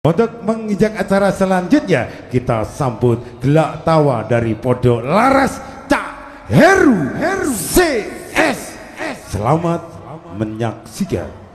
Untuk menginjak acara selanjutnya, kita sambut gelak tawa dari Pondok Laras Cak Heru CS. Selamat menyaksikan.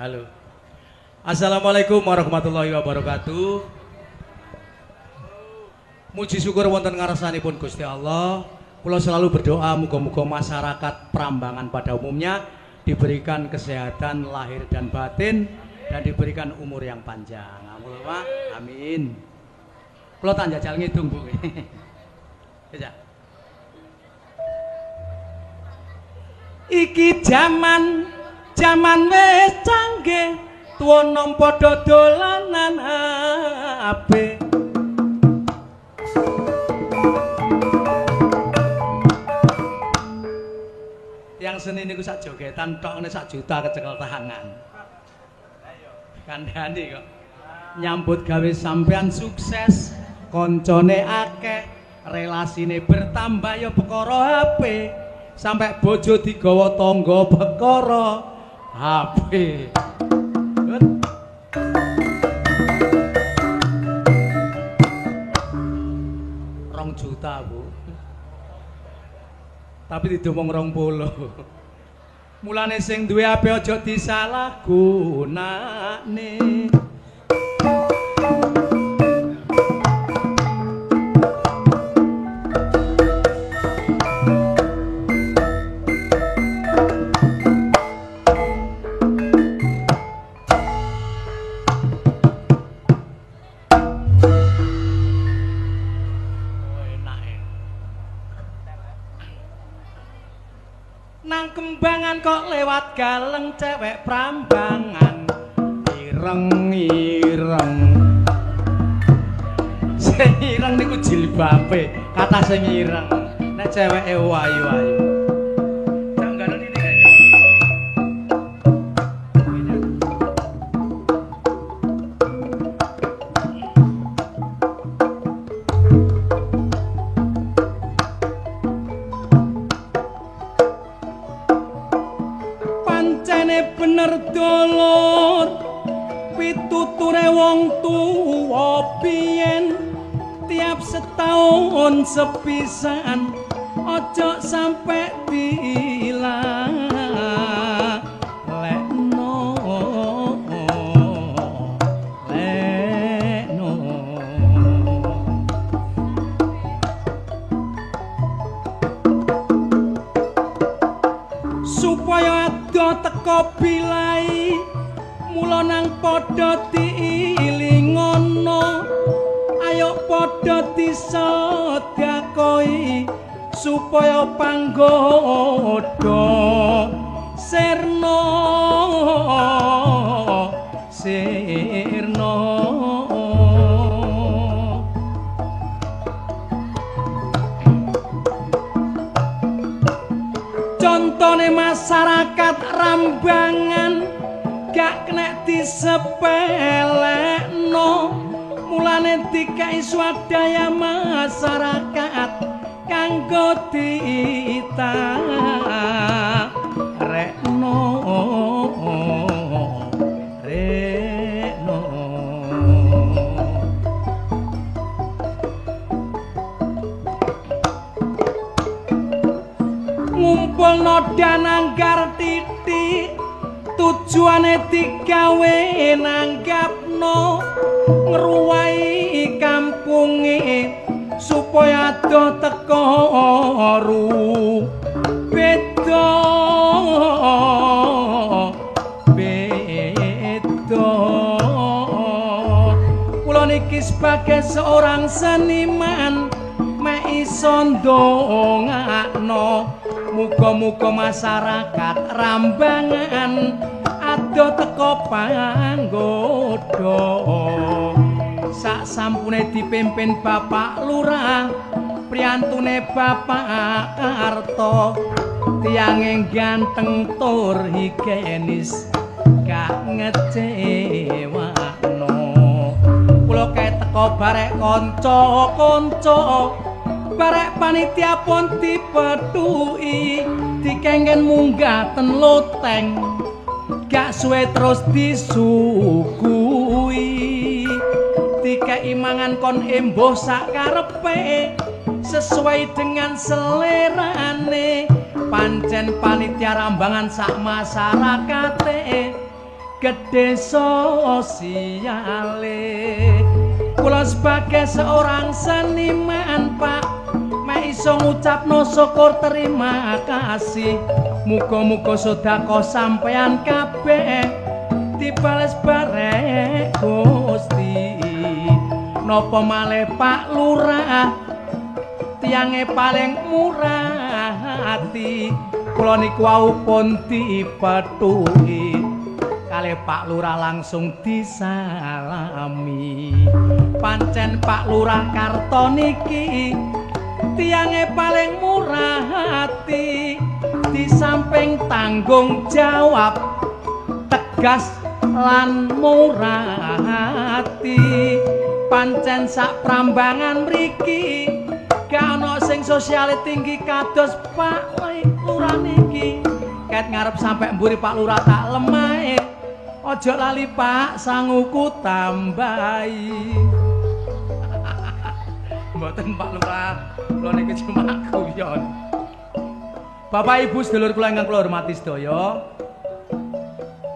Halo. Assalamualaikum warahmatullahi wabarakatuh. Muji syukur wonten ngarsanipun Gusti Allah. Kula selalu berdoa muga-muga masyarakat Prambangan pada umumnya diberikan kesehatan lahir dan batin dan diberikan umur yang panjang. Amin. Kula tak njajal ngidung, Bu. Ya. Iki jaman wis canggih, tuwa nom padha dolanan HP. Yang seni niku sak jogetan tok nek sak juta kecekel tangan. Kandhani kok. Nyambut gawe sampean sukses, koncone akeh, relasine bertambah ya perkara HP. Sampai bojo digawa tangga perkara HP. Rong juta, Bu. Tapi didomong 20. Mulane sing duwe HP aja disalahgunakne. Nang Kembangan kok lewat galeng cewek Prambangan ireng sing ireng niku jilbabe kata sing ireng nek ceweke wayu-wayu tak ngarani iki kaya bener dolor pituture wong tuwa biyen tiap setahun sepisan ojo sampe dilakno supaya teko bilai mula nang padha diilingono ayo padha disedakoi supaya panggoda sirna contone masyarakat Rambangan gak kena disepelekno mulane dikai swadaya masyarakat kodita rekno ngumpulno dananggar titik tujuane digawe nanggapno ngruwahi kampunge supaya do teko beda kula niki sebagai seorang seniman mek iso ndongakno muga-muga masyarakat Rambangan ado teko panggoda sak sampune dipimpin Bapak Lurah priyantune Bapak Arto tiange ganteng tur higienis gak ngecewakno kula kae teko barek kanca-kanca barek panitia pun dipethuki dikengken munggah ten loteng gak suwe terus disuguhi dikei mangan kon embuh sak karepe sesuai dengan selerane pancen panitia Rambangan sak masyarakate gede sosiale kula sebagai seorang seniman Pak mek iso ngucapno syukur terima kasih muga-muga sedekah sampean kabeh dibales barek Gusti napa malih Pak Lurah tiange paling murah hati kula niku wau pun dipethuki kalih Pak Lurah langsung disalami pancen Pak Lurah Karto niki tiange paling murah hati di samping tanggung jawab tegas lan murah hati pancen sak Prambangan mriki gak ana sing sosiale tinggi kados Pak Lurah niki ket ngarep sampe mburi Pak Lurah tak lemahe ojo lali Pak sanguku tambahi mboten Pak Lurah kula niki cuma guyon Bapak Ibu sedulur kula ingkang kula hormati sedaya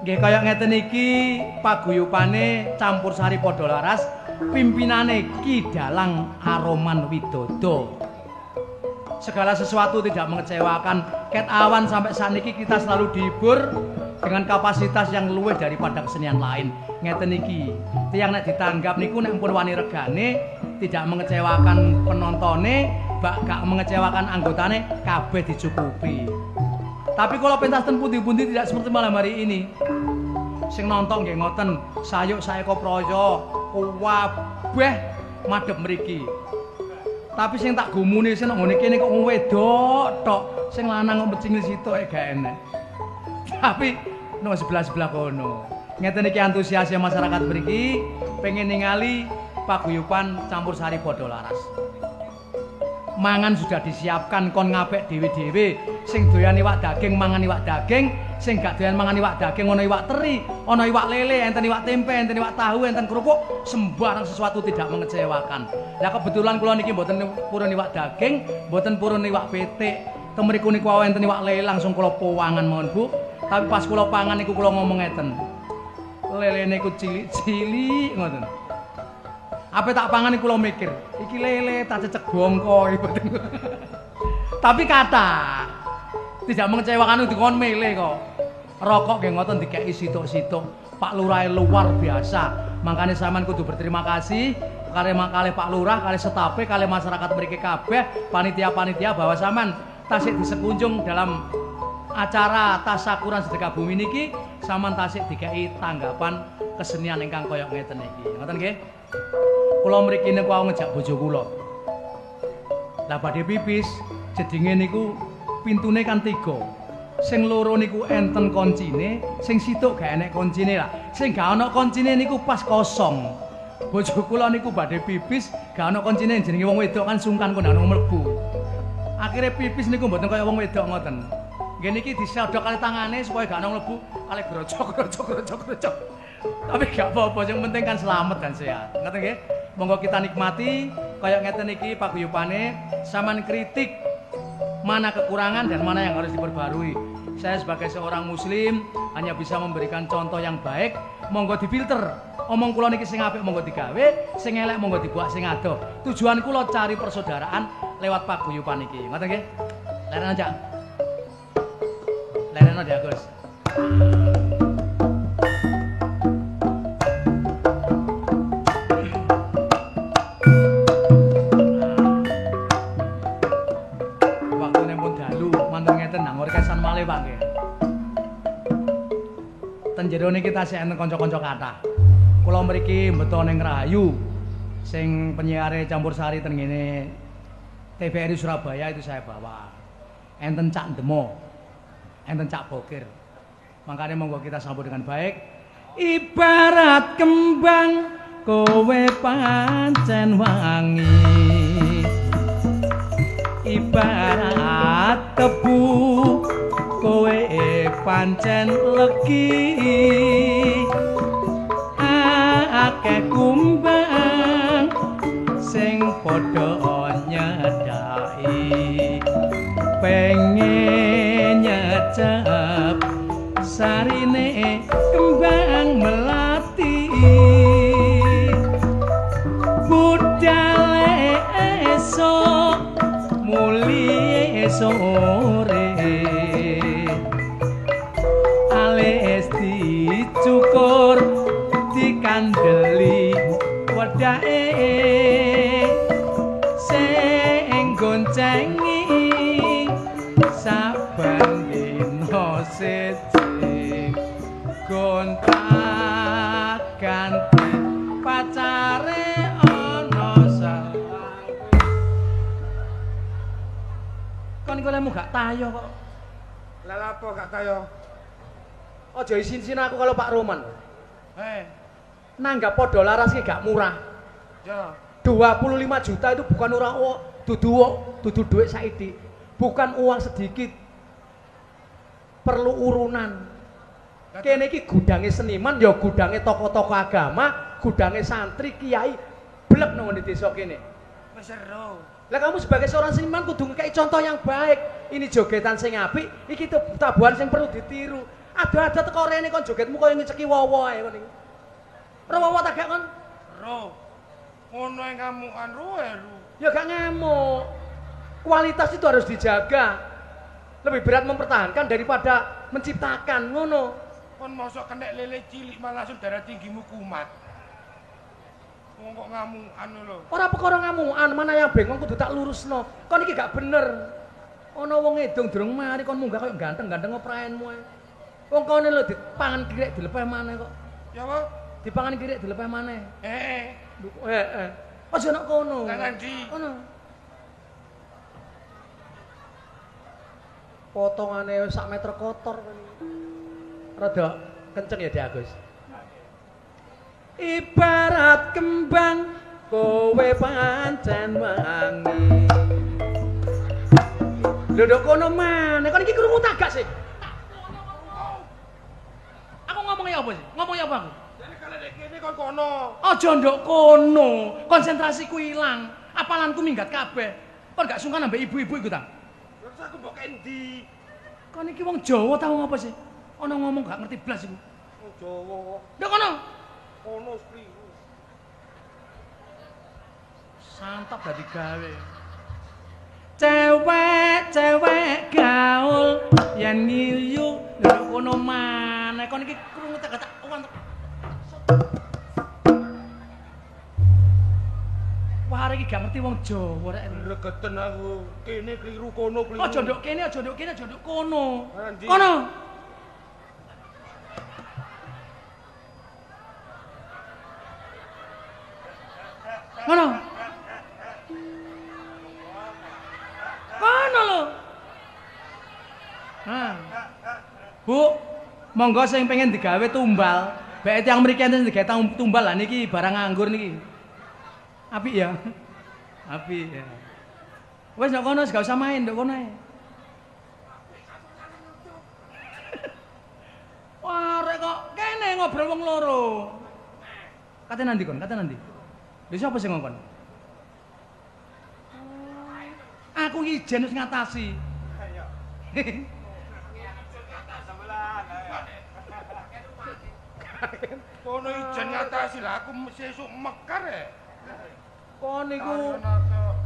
nggih kaya ngeten iki paguyupane Campursari Padha Laras pimpinane Ki Dalang Aroman Widodo segala sesuatu tidak mengecewakan ket awan sampai saat ini kita selalu dihibur dengan kapasitas yang luwih daripada kesenian lain ngeten iki tiyang nek ditanggap niku nek pun wani regane tidak mengecewakan penontonnya gak mengecewakan anggotane kabeh dicukupi tapi kalau pentas ten pundi-pundi tidak seperti malam hari ini sing nonton nggih ngoten sayuk saeko praya kabeh madhep mriki tapi sing tak gumune sing nang ngene kene kok wedok tok sing lanang kok mecingil sitok gak enak tapi nang sebelah-sebelah kono ngeten iki antusiasnya masyarakat mriki pengen ningali paguyuban Campursari Padha Laras mangan sudah disiapkan kon ngapik dhewe-dhewe sing doyan iwak daging mangan iwak daging sing gak doyan mangan iwak daging ana iwak teri ana iwak lele enten iwak tempe enten iwak tahu enten kerupuk sembarang sesuatu tidak mengecewakan lah kebetulan kula niki mboten purun iwak daging mboten purun iwak petik temriku niku enten iwak lele langsung kula powangan mohon Bu tapi pas kula pangan niku kula ngomong ngeten lele niku cilik-cilik ngoten apa tak pangan kula mikir iki lele tak cecek bongko tapi kata tidak mengecewakan dikon mele kok rokok nggih ngoten dikeki situk-situk Pak Lurah luar biasa makanya sampean kudu berterima kasih kalih Pak Lurah kalih staf kalih masyarakat mriki kabeh panitia-panitia bahwa sampean tasik disekunjung dalam acara tasakuran sedekah bumi niki sampean tasik dikeki tanggapan kesenian ingkang kaya ngeten iki ngoten nggih kula mriki niku ngejak bojo kula. Lah badhe pipis, jedinge niku pintune kan 3. Sing loro niku enten kuncine, sing situk gak enek kuncine lah. Sing gak ana kuncine niku pas kosong. Bojo kula niku badhe pipis, gak ana kuncine jenenge wong wedok kan sungkan kok nang mlebu. akhirnya pipis niku mboten kaya wong wedok ngoten. Nggih niki disodok kali tangane supaya gak ono mlebu kali grojok. Tapi gak apa-apa, yang penting kan selamat dan sehat. Ngoten nggih? Monggo kita nikmati kaya ngeten iki paguyubane, sampean kritik mana kekurangan dan mana yang harus diperbarui. Saya sebagai seorang muslim hanya bisa memberikan contoh yang baik, monggo difilter. Omong kula niki sing apik monggo digawe, sing elek monggo dibuat sing adoh. Tujuan kula cari persaudaraan lewat paguyuban iki. Ngoten nggih? Leren aja. Leren aja, Gus. Waktune pun dalu, mantun ngeten nang orkesan malih Pak nggih. Ten jero niki tasih enten kanca-kanca kathah. Kula mriki mbeto ning Rahayu sing penyiare campursari ten ngene TVRI Surabaya itu saya bawa. Enten Cak Demo, enten Cak Bokir. Makanya monggo kita sambut dengan baik. Ibarat kembang kowe pancen wangi, ibarat tebu kowe pancen legi, akeh kumbang sing padha nyedaki, pengen nyecep sarine kembang melati, budale esok muli sore, ales dicukur dikandeli wedake sing goncengi saben dina siji gonta ganti pacare ana sawangi. Kon iku lemu gak tayo kok. Lah apa gak tayo? Aja isin-isin aku kalau Pak Roman. Nanggap podo laras ki gak murah. Ya. 25 juta itu bukan dudu duit saiki. Bukan uang sedikit. Perlu urunan. Kene iki gudange seniman, ya gudange tokoh-tokoh agama, gudange santri, kiai, blek nang desa kene. Wis seru. Lah kamu sebagai seorang seniman kudu ngekei contoh yang baik. Ini jogetan sing apik, iki tabuhan sing perlu ditiru. Ada teko rene kon jogetmu koyo ngeceki wowo ae kon iki. Ro wowo tak gak kon? Ro. Ngono yang ngamukan ru. Ya gak ngamuk. Kualitas itu harus dijaga. Lebih berat mempertahankan daripada menciptakan, ngono. Kon mosok kena lele cilik malah langsung darah tinggimu kumat. Wong kok ngamukan lho. Ora perkara ngamukan, mana yang bengong kudu tak lurusno. Kon iki gak bener. Ana wong edong durung mari kon munggah koyo ganteng-ganteng praenmu ae. Wong kene lho dipangan kirek dilepeh maneh kok. Ya apa? Dipangan kirek dilepeh maneh. Heeh. Aja nek kono. Nang ndi? Kono. Potongane sak meter kotor kan. Rada kenceng ya Dik Agus. Ibarat kembang kowe pancen wangi. Lho ndok kono maneh. Kon iki krungu tak gak sih? Aku ngomongnya apa sih? Ngomongnya apa aku? Jadi kalau dek kene kon kono. Aja ndok kono. Konsentrasiku ilang. Apalanku minggat kabeh. Kon gak sungkan ambek ibu-ibu iku ta? Terus aku mbok endi? Kon iki wong Jawa tau ngapa sih? Ana ngomong gak ngerti blas iku. Wong Jawa kok. Ndok kono. Kono spriwu. Santap dadi gawe. Cewek gaul yen ngiyu ndok kono maneh. Kon iki krungu tak uwan. Wah, iki gak ngerti wong Jawa rek. Regeten aku. Kene kliru kono kliru. Aja ndok kene, aja ndok kene, aja ndok kono. Ndi? Kono. Kono. Kono lho. Nah. Bu, monggo sing pengen digawe tumbal. Bae tiyang mriki enten digawe tumbal lah niki barang nganggur niki. Apik ya. Apik ya. Wis ndok kono gak usah main ndok kono ae. Wah, rek kok kene ngobrol wong loro. Kate nanti kon, kate nanti. Lha sapa sing ngongkon? Aku iki ijen wis ngatasi. Kono ijen ngatasi lah aku sesuk mekar ya. Kon niku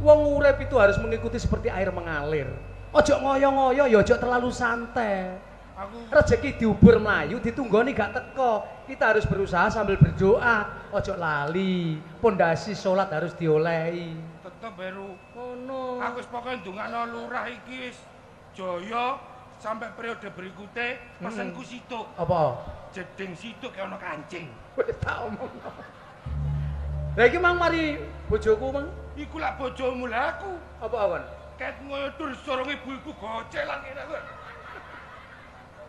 wong urip itu harus mengikuti seperti air mengalir. Ojo ngoyo-ngoyo ya ojo terlalu santai. Rezeki diubur melayu ditunggoni gak teko. Kita harus berusaha sambil berdoa. Ojo lali. Pondasi salat harus diolehi. Tetep baru. Ngono. Aku wis pokoke ndongakno lurah iki jaya sampai periode berikutnya pesenku situk. Apa? Jeding situk kaya ono kancing. Wis tak omongno. Lah iki mang mari bojoku mang. Iku lak bojomu lah aku. Apa awan? Ket ngoyor sorong ibu-ibu gocek lan kene kowe.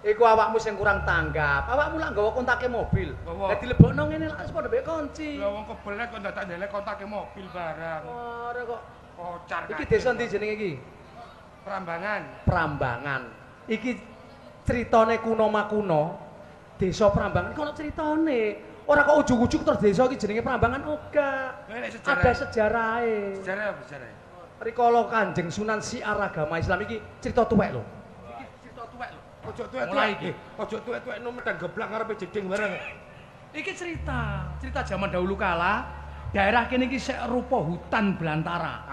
Iku awakmu sing kurang tanggap. Awakmu lak nggawa kontake mobil. Lah dilebokno ngene lak padha mbek kunci. Lah wong kebelek kok ndak ndelek kontake mobil barang. Ora kok. Kocar. Iki desa ndi jenenge iki? Prambangan. Prambangan. Iki critane kuno makuno. Desa Prambangan kono critane. Ora kok ujug-ujug terus desa iki jenenge Prambangan ora. Ada sejarahe. Sejarah apa sejarah? Rikala Kanjeng Sunan Syiar agama Islam iki cerita tuwek lho. Iki cerita tuwek lho. Ojo tuwek. Mulai iki. Ojo tuwek-tuwek no medang geblak ngarepe jeding bareng. Iki cerita zaman dahulu kala, daerah kene iki sik rupa hutan belantara.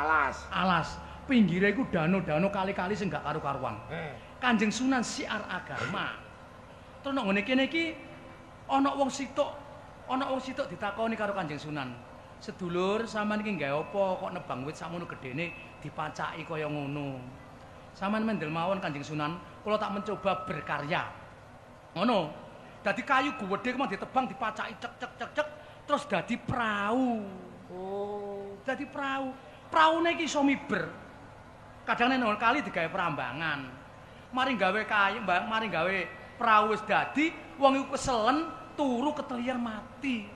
Alas. Pinggire iku danau-danau kali-kali sing gak karu-karuan. Kanjeng Sunan Syiar agama. Terus nang ngene kene iki ana wong situk ditakoni karo Kanjeng Sunan. Sedulur sampean iki gawe apa kok nebang wit sakmono gedene dipacaki kaya ngono. Sampeyan mendel mawon Kanjeng Sunan, kula tak mencoba berkarya. Ngono. Dadi kayu gedhe ku mah ditebang dipacaki cek terus dadi prau. Oh, dadi prau. Praune iki iso miber. Kadang nek kali digawe perambangan. Mari gawe kayu, mari gawe prau wis dadi, wong iku keselen turu keteliar mati.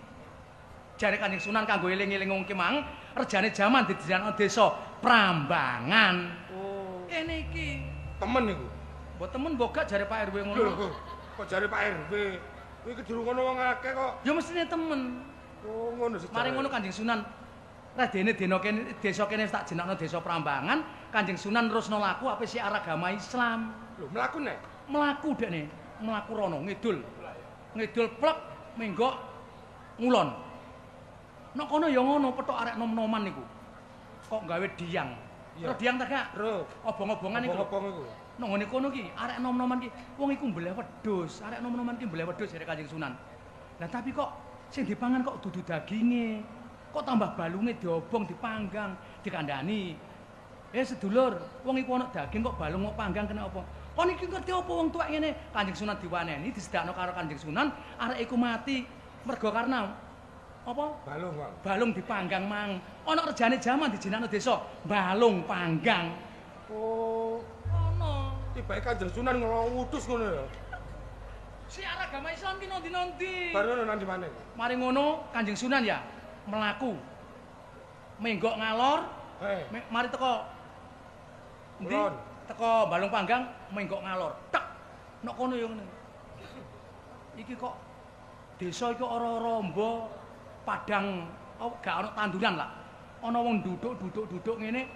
Jare Kanjeng Sunan kanggo eling-eling wong ki mang, rejane jaman didijakno desa Prambangan. Oh. Kene iki Temen iku. Mbok temen mbok gak jare Pak RW ngono. Lho, kok jare Pak RW? Kuwi kedurung ngono wong akeh kok. Ya mestine temen. Oh, ngono sih. Mari ngono Kanjeng Sunan. Radene desa kene tak jenakno desa Prambangan, Kanjeng Sunan nerusno laku ape Syiar agama Islam. Lho, mlaku nek. Mlaku dekne, mlaku rono ngidul. Ngidul plek menggok ngulon. Nek kono ya ngono petok arek nom-noman niku. Kok gawe diang. Terus diang ta gak? Ro. Obong-obongan iku. Obong iku. Nang ngene kono ki arek nom-noman ki wong iku mbleh wedhus. Arek nom-noman ki mbleh wedhus jare Kanjeng Sunan. Lah tapi kok sing dipangan kok dudu daginge. Kok tambah balunge diobong, dipanggang, dikandani. Sedulur, wong iku ana daging kok balung kok panggang kena apa? Kon iki ngerti apa wong tuwek ngene? Kanjeng Sunan diwaneni disedakno karo Kanjeng Sunan, arek iku mati mergo karena apa? Balung, Bang. Balung dipanggang mang. Ana rejane jaman dijinakno desa, balung panggang. Oh, Ono. tibake Kanjeng Sunan ngelowutus ngono ya. Syiar agama Islam ki nondi-nondi. Baru nang ndi maneh? Mari ngono Kanjeng Sunan ya melaku. Menggok ngalor, mari teko ndi? Kulon. Teko balung panggang, menggok ngalor. Tek. Nek kono ya ngene. Iki kok desa iki ora-ora mbo padang gak ana tanduran lah. Ana wong duduk ngene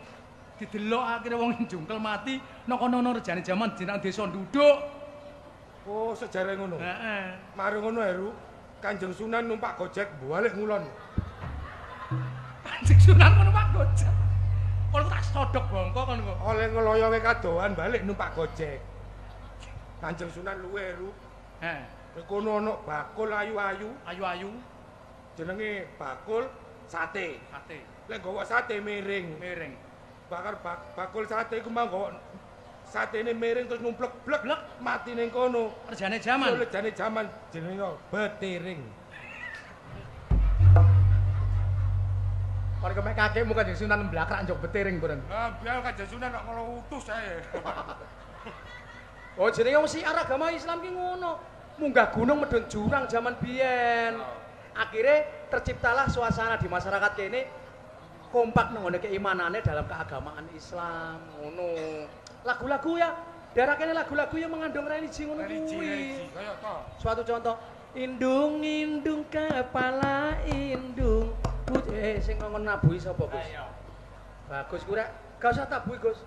didelok akhire wong jungkel mati nek kono ana rejane jaman jeneng desa nduduk. Oh, sejarah ngono. Heeh. Mari ngono Heru, Kanjeng Sunan numpak Gojek balik ngulon. Kanjeng Sunan numpak Gojek. Kalau tak sodok bongko kan kok. Oleh ngeloyonge kadoan balik numpak Gojek. Kanjeng Sunan luwe Heru. Kono ana bakul ayu-ayu. Ayu-ayu. Jenenge bakul sate. Sate. Lek gawa sate miring. Bakar bakul sate iku mah gawa satene miring terus numplek blek mati ning kono. Rejane jaman. Rejane jaman jenenge betiring. Kok mek kakekmu Kanjeng Sunan mblakrak njok betiring bareng. Ah, biar Kanjeng Sunan kok ngelutus ae. Oh, jenenge wong Syiar agama Islam ki ngono. Munggah gunung medun jurang zaman biyen. Akhirnya terciptalah suasana di masyarakat kene kompak nang keimanannya dalam keagamaan Islam ngono. Lagu-lagu ya daerah kene lagu-lagu yang mengandung religi ngono Religi kuwi. kaya to. Suatu contoh indung kepala indung. Sing ngomong nabui sapa, Gus? Bagus ku rek. Gak usah tabui, Gus.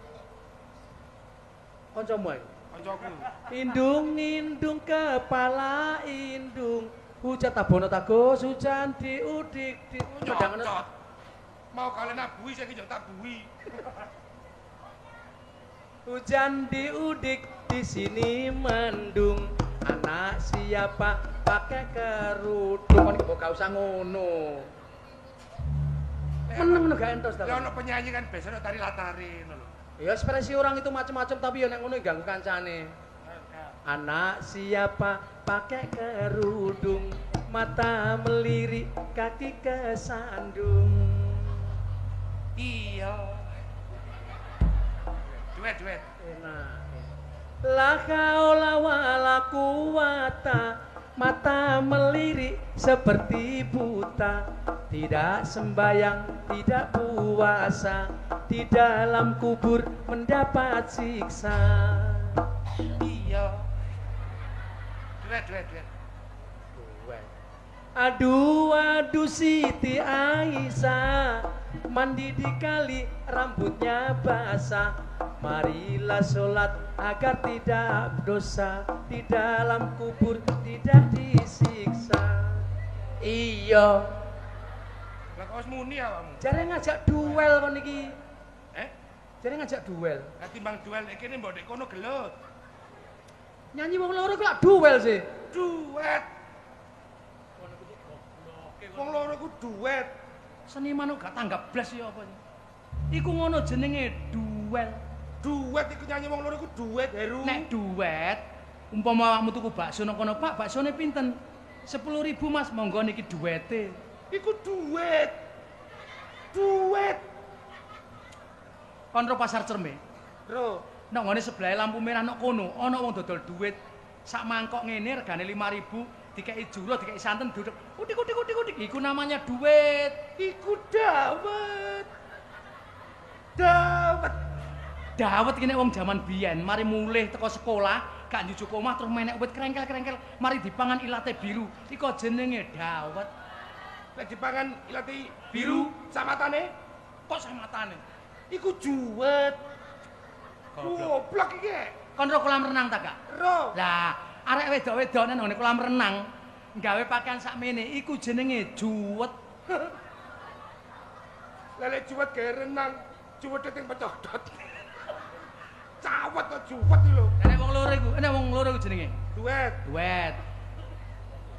Kancamu ae. Kancaku. Indung kepala indung. Hujan tabono ta Gus, hujan diudik di. Nyocot. Mau kalian nabui saya ki tabui. Hujan diudik di sini mendung. Anak siapa pakai kerudung? Kok gak usah ngono. Meneng gak entos ta. Ya ono penyanyi kan biasanya tari latari ngono lho. Ya ekspresi orang itu macam-macam tapi ya nek ngono ganggu kancane. Anak siapa pakai kerudung, mata melirik, kaki kesandung. Iya. Duet. Enak. La haula wala quwata, mata melirik seperti buta, tidak sembayang, tidak puasa, di dalam kubur mendapat siksa. Iya. Duet. Aduh Siti Aisyah, mandi di kali rambutnya basah. Marilah sholat agar tidak dosa, di dalam kubur tidak disiksa. Iya. Lah kok wis muni awakmu? Jare ngajak duel kon iki. Jare ngajak duel. Lah timbang duel iki mbok ndek kono gelut. Nyanyi wong loro kok duel sih. Duet. Wong loro ku duet. Seniman kok gak tanggap blas ya apa. Iku ngono jenenge duel. Duet iku nyanyi wong loro ku duet, Heru. Nek duet, umpama awakmu tuku bakso nang kono, Pak, baksone pinten? 10.000 Mas, monggo niki duete. Iku duet. Duet. Kon ro pasar cerme. Ro, Nang ngene sebelah lampu merah nang kono, ana wong dodol duit. Sak mangkok ngene regane 5.000, dikeki juro, dikeki santen, duduk. Udik. Iku namanya duit. iku dawet. Dawet iki nek wong jaman biyen, mari mulih teko sekolah, gak njujuk omah terus menek wit krengkel-krengkel, mari dipangan ilate biru. Iku jenenge dawet. Lek dipangan ilate biru samatane, Kok samatane? iku juwet. Goblok iki. Kon ro kolam renang ta, Kak? Ro. Lah, arek wedok-wedok nang ngene kolam renang, gawe pakaian sakmene iku jenenge juwet. Lek juwet gawe renang, juwet ting pecodot. Cawet kok juwet iki lho. Nek wong loro iku jenenge Duet. duet.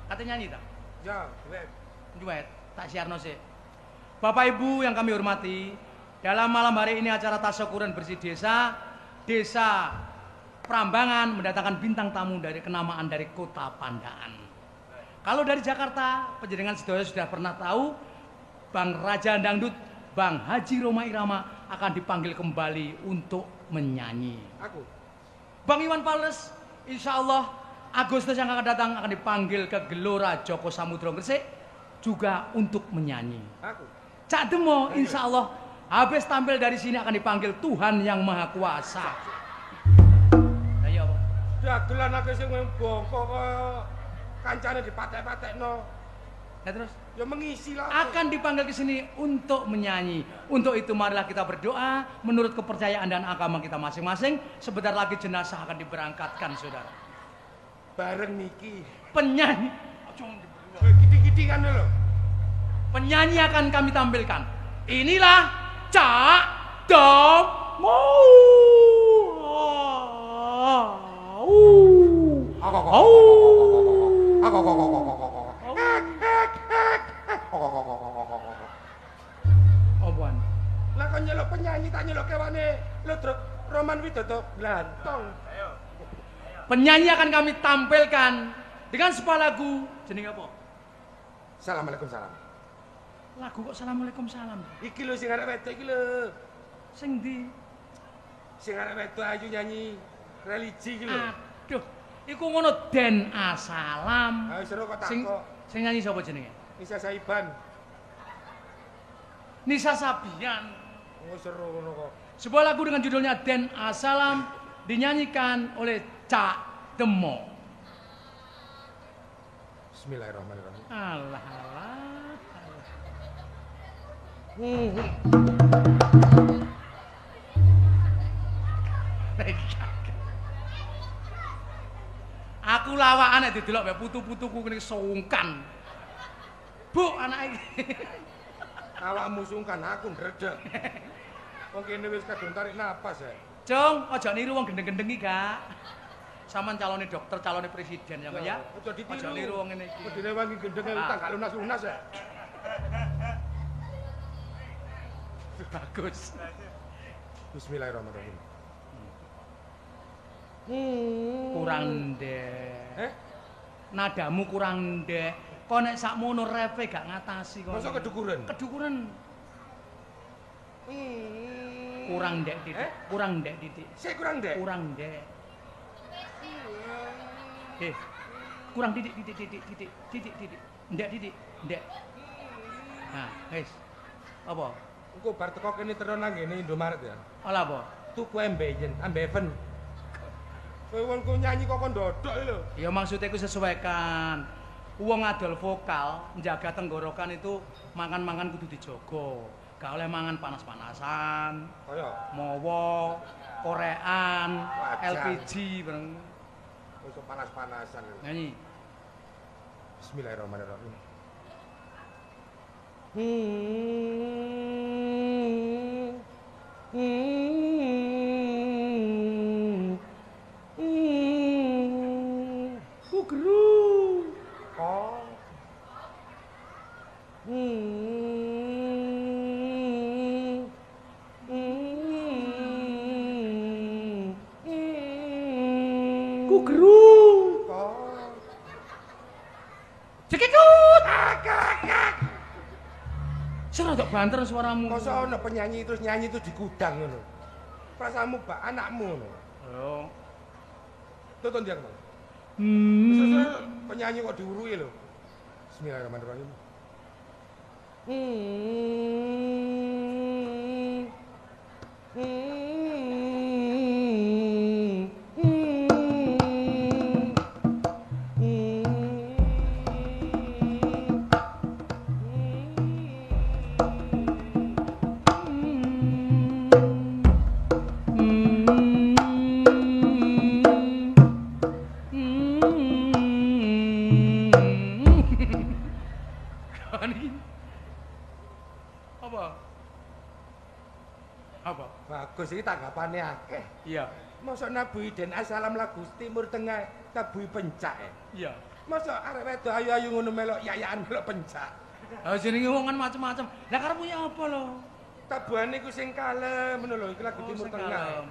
Kate nyanyi ta? Ya, duet. Duet, tak siarno sih. Bapak Ibu yang kami hormati, dalam malam hari ini acara tasyakuran bersih desa Prambangan mendatangkan bintang tamu dari kenamaan dari Kota Pandaan. Kalau dari Jakarta, penjenengan sedaya sudah pernah tahu Bang Raja Dangdut, Bang Haji Roma Irama akan dipanggil kembali untuk menyanyi. Aku. Bang Iwan Fals, insya Allah Agustus yang akan datang akan dipanggil ke Gelora Joko Samudro Gresik juga untuk menyanyi. Aku. Cak Demo, insya Allah habis tampil dari sini akan dipanggil Tuhan yang Maha Kuasa. Ayo, Dagelan aku sing bongko kaya kancane dipatek-patekno. nah terus Ya mengisi lah. akan dipanggil ke sini untuk menyanyi. Untuk itu marilah kita berdoa menurut kepercayaan dan agama kita masing-masing. Sebentar lagi jenazah akan diberangkatkan, saudara. Bareng niki. Penyanyi, Gidi-gidingan lho. penyanyi akan kami tampilkan. Inilah Cak Demo. Apaan? Lah kok nyeluk penyanyi tak nyeluk kewane Ludruk Roman Widodo Glantong. Penyanyi akan kami tampilkan dengan sebuah lagu. Jeneng apa? Assalamualaikum salam. Lagu kok Assalamualaikum salam. Iki lho sing arek wedok iki lho. Sing ndi? Sing arek wedok ayu nyanyi religi iki lho. Aduh, iku ngono Den Asalam. Ayo seru kok Sing takok. sing nyanyi sapa jenenge? Nisa Saiban. Nisa Sabian. Oh seru ngono kok. Sebuah lagu dengan judulnya Den Asalam dinyanyikan oleh Cak Demo. Bismillahirrahmanirrahim. Alah alah. Aku lawakan nek didelok mbek putu-putuku kene sungkan. Bu anak iki. Awakmu sungkan aku ndredeg. Wong kene wis kadung tarik napas ya. Cung, aja niru wong gendeng-gendeng iki, Kak. Saman calone dokter, calone presiden ya, Mbak ya. Aja ditiru. Aja niru wong ngene iki. Medine wangi gendenge utang gak lunas-lunas ya. Bagus. Bismillahirrahmanirrahim. Kurang ndek. Eh? Nadamu kurang ndek. Kok nek sakmono repe gak ngatasi kok. Masa kedukuran? Kedukuran. Kurang ndek titik. Kurang ndek titik. Sik kurang ndek. Kurang ndek. Kurang titik. Ndek titik. Ndek. Nah, wis. Apa? Engko bar teko kene terus nang ngene Indomaret ya. Olah apa? Tuku ambeien, ambeven. Kowe wong ku nyanyi kok ndodok lho. Ya maksudnya iku sesuaikan. Wong adol vokal, njaga tenggorokan itu mangan-mangan kudu dijogo. Gak oleh mangan panas-panasan. Kaya Mawa, korean, Wajar. LPG bareng. wis panas-panasan. Nyanyi. Bismillahirrahmanirrahim. Kugru. Oh. Kugru. Oh. Cekikut. Sing rada banter suaramu. Masa ana penyanyi terus nyanyi terus di gudang ngono. Prasamu bak anakmu ngono. Oh. Tonton dia kemana? Penyanyi kok diurui lho. Bismillahirrahmanirrahim. Apa? Bagus iki tanggapane akeh. Iya. Masa nabuhi Den Asalam lagu Timur Tengah tabuhi pencak. Iya. Masa arek wedok ayu-ayu ngono melok yayakan melok pencak. Lah jenenge wong kan macem-macem. Lah karepmu ya apa lho? Tabuhane iku sing kalem ngono lho, iku lagu Timur sing Tengah. kalem.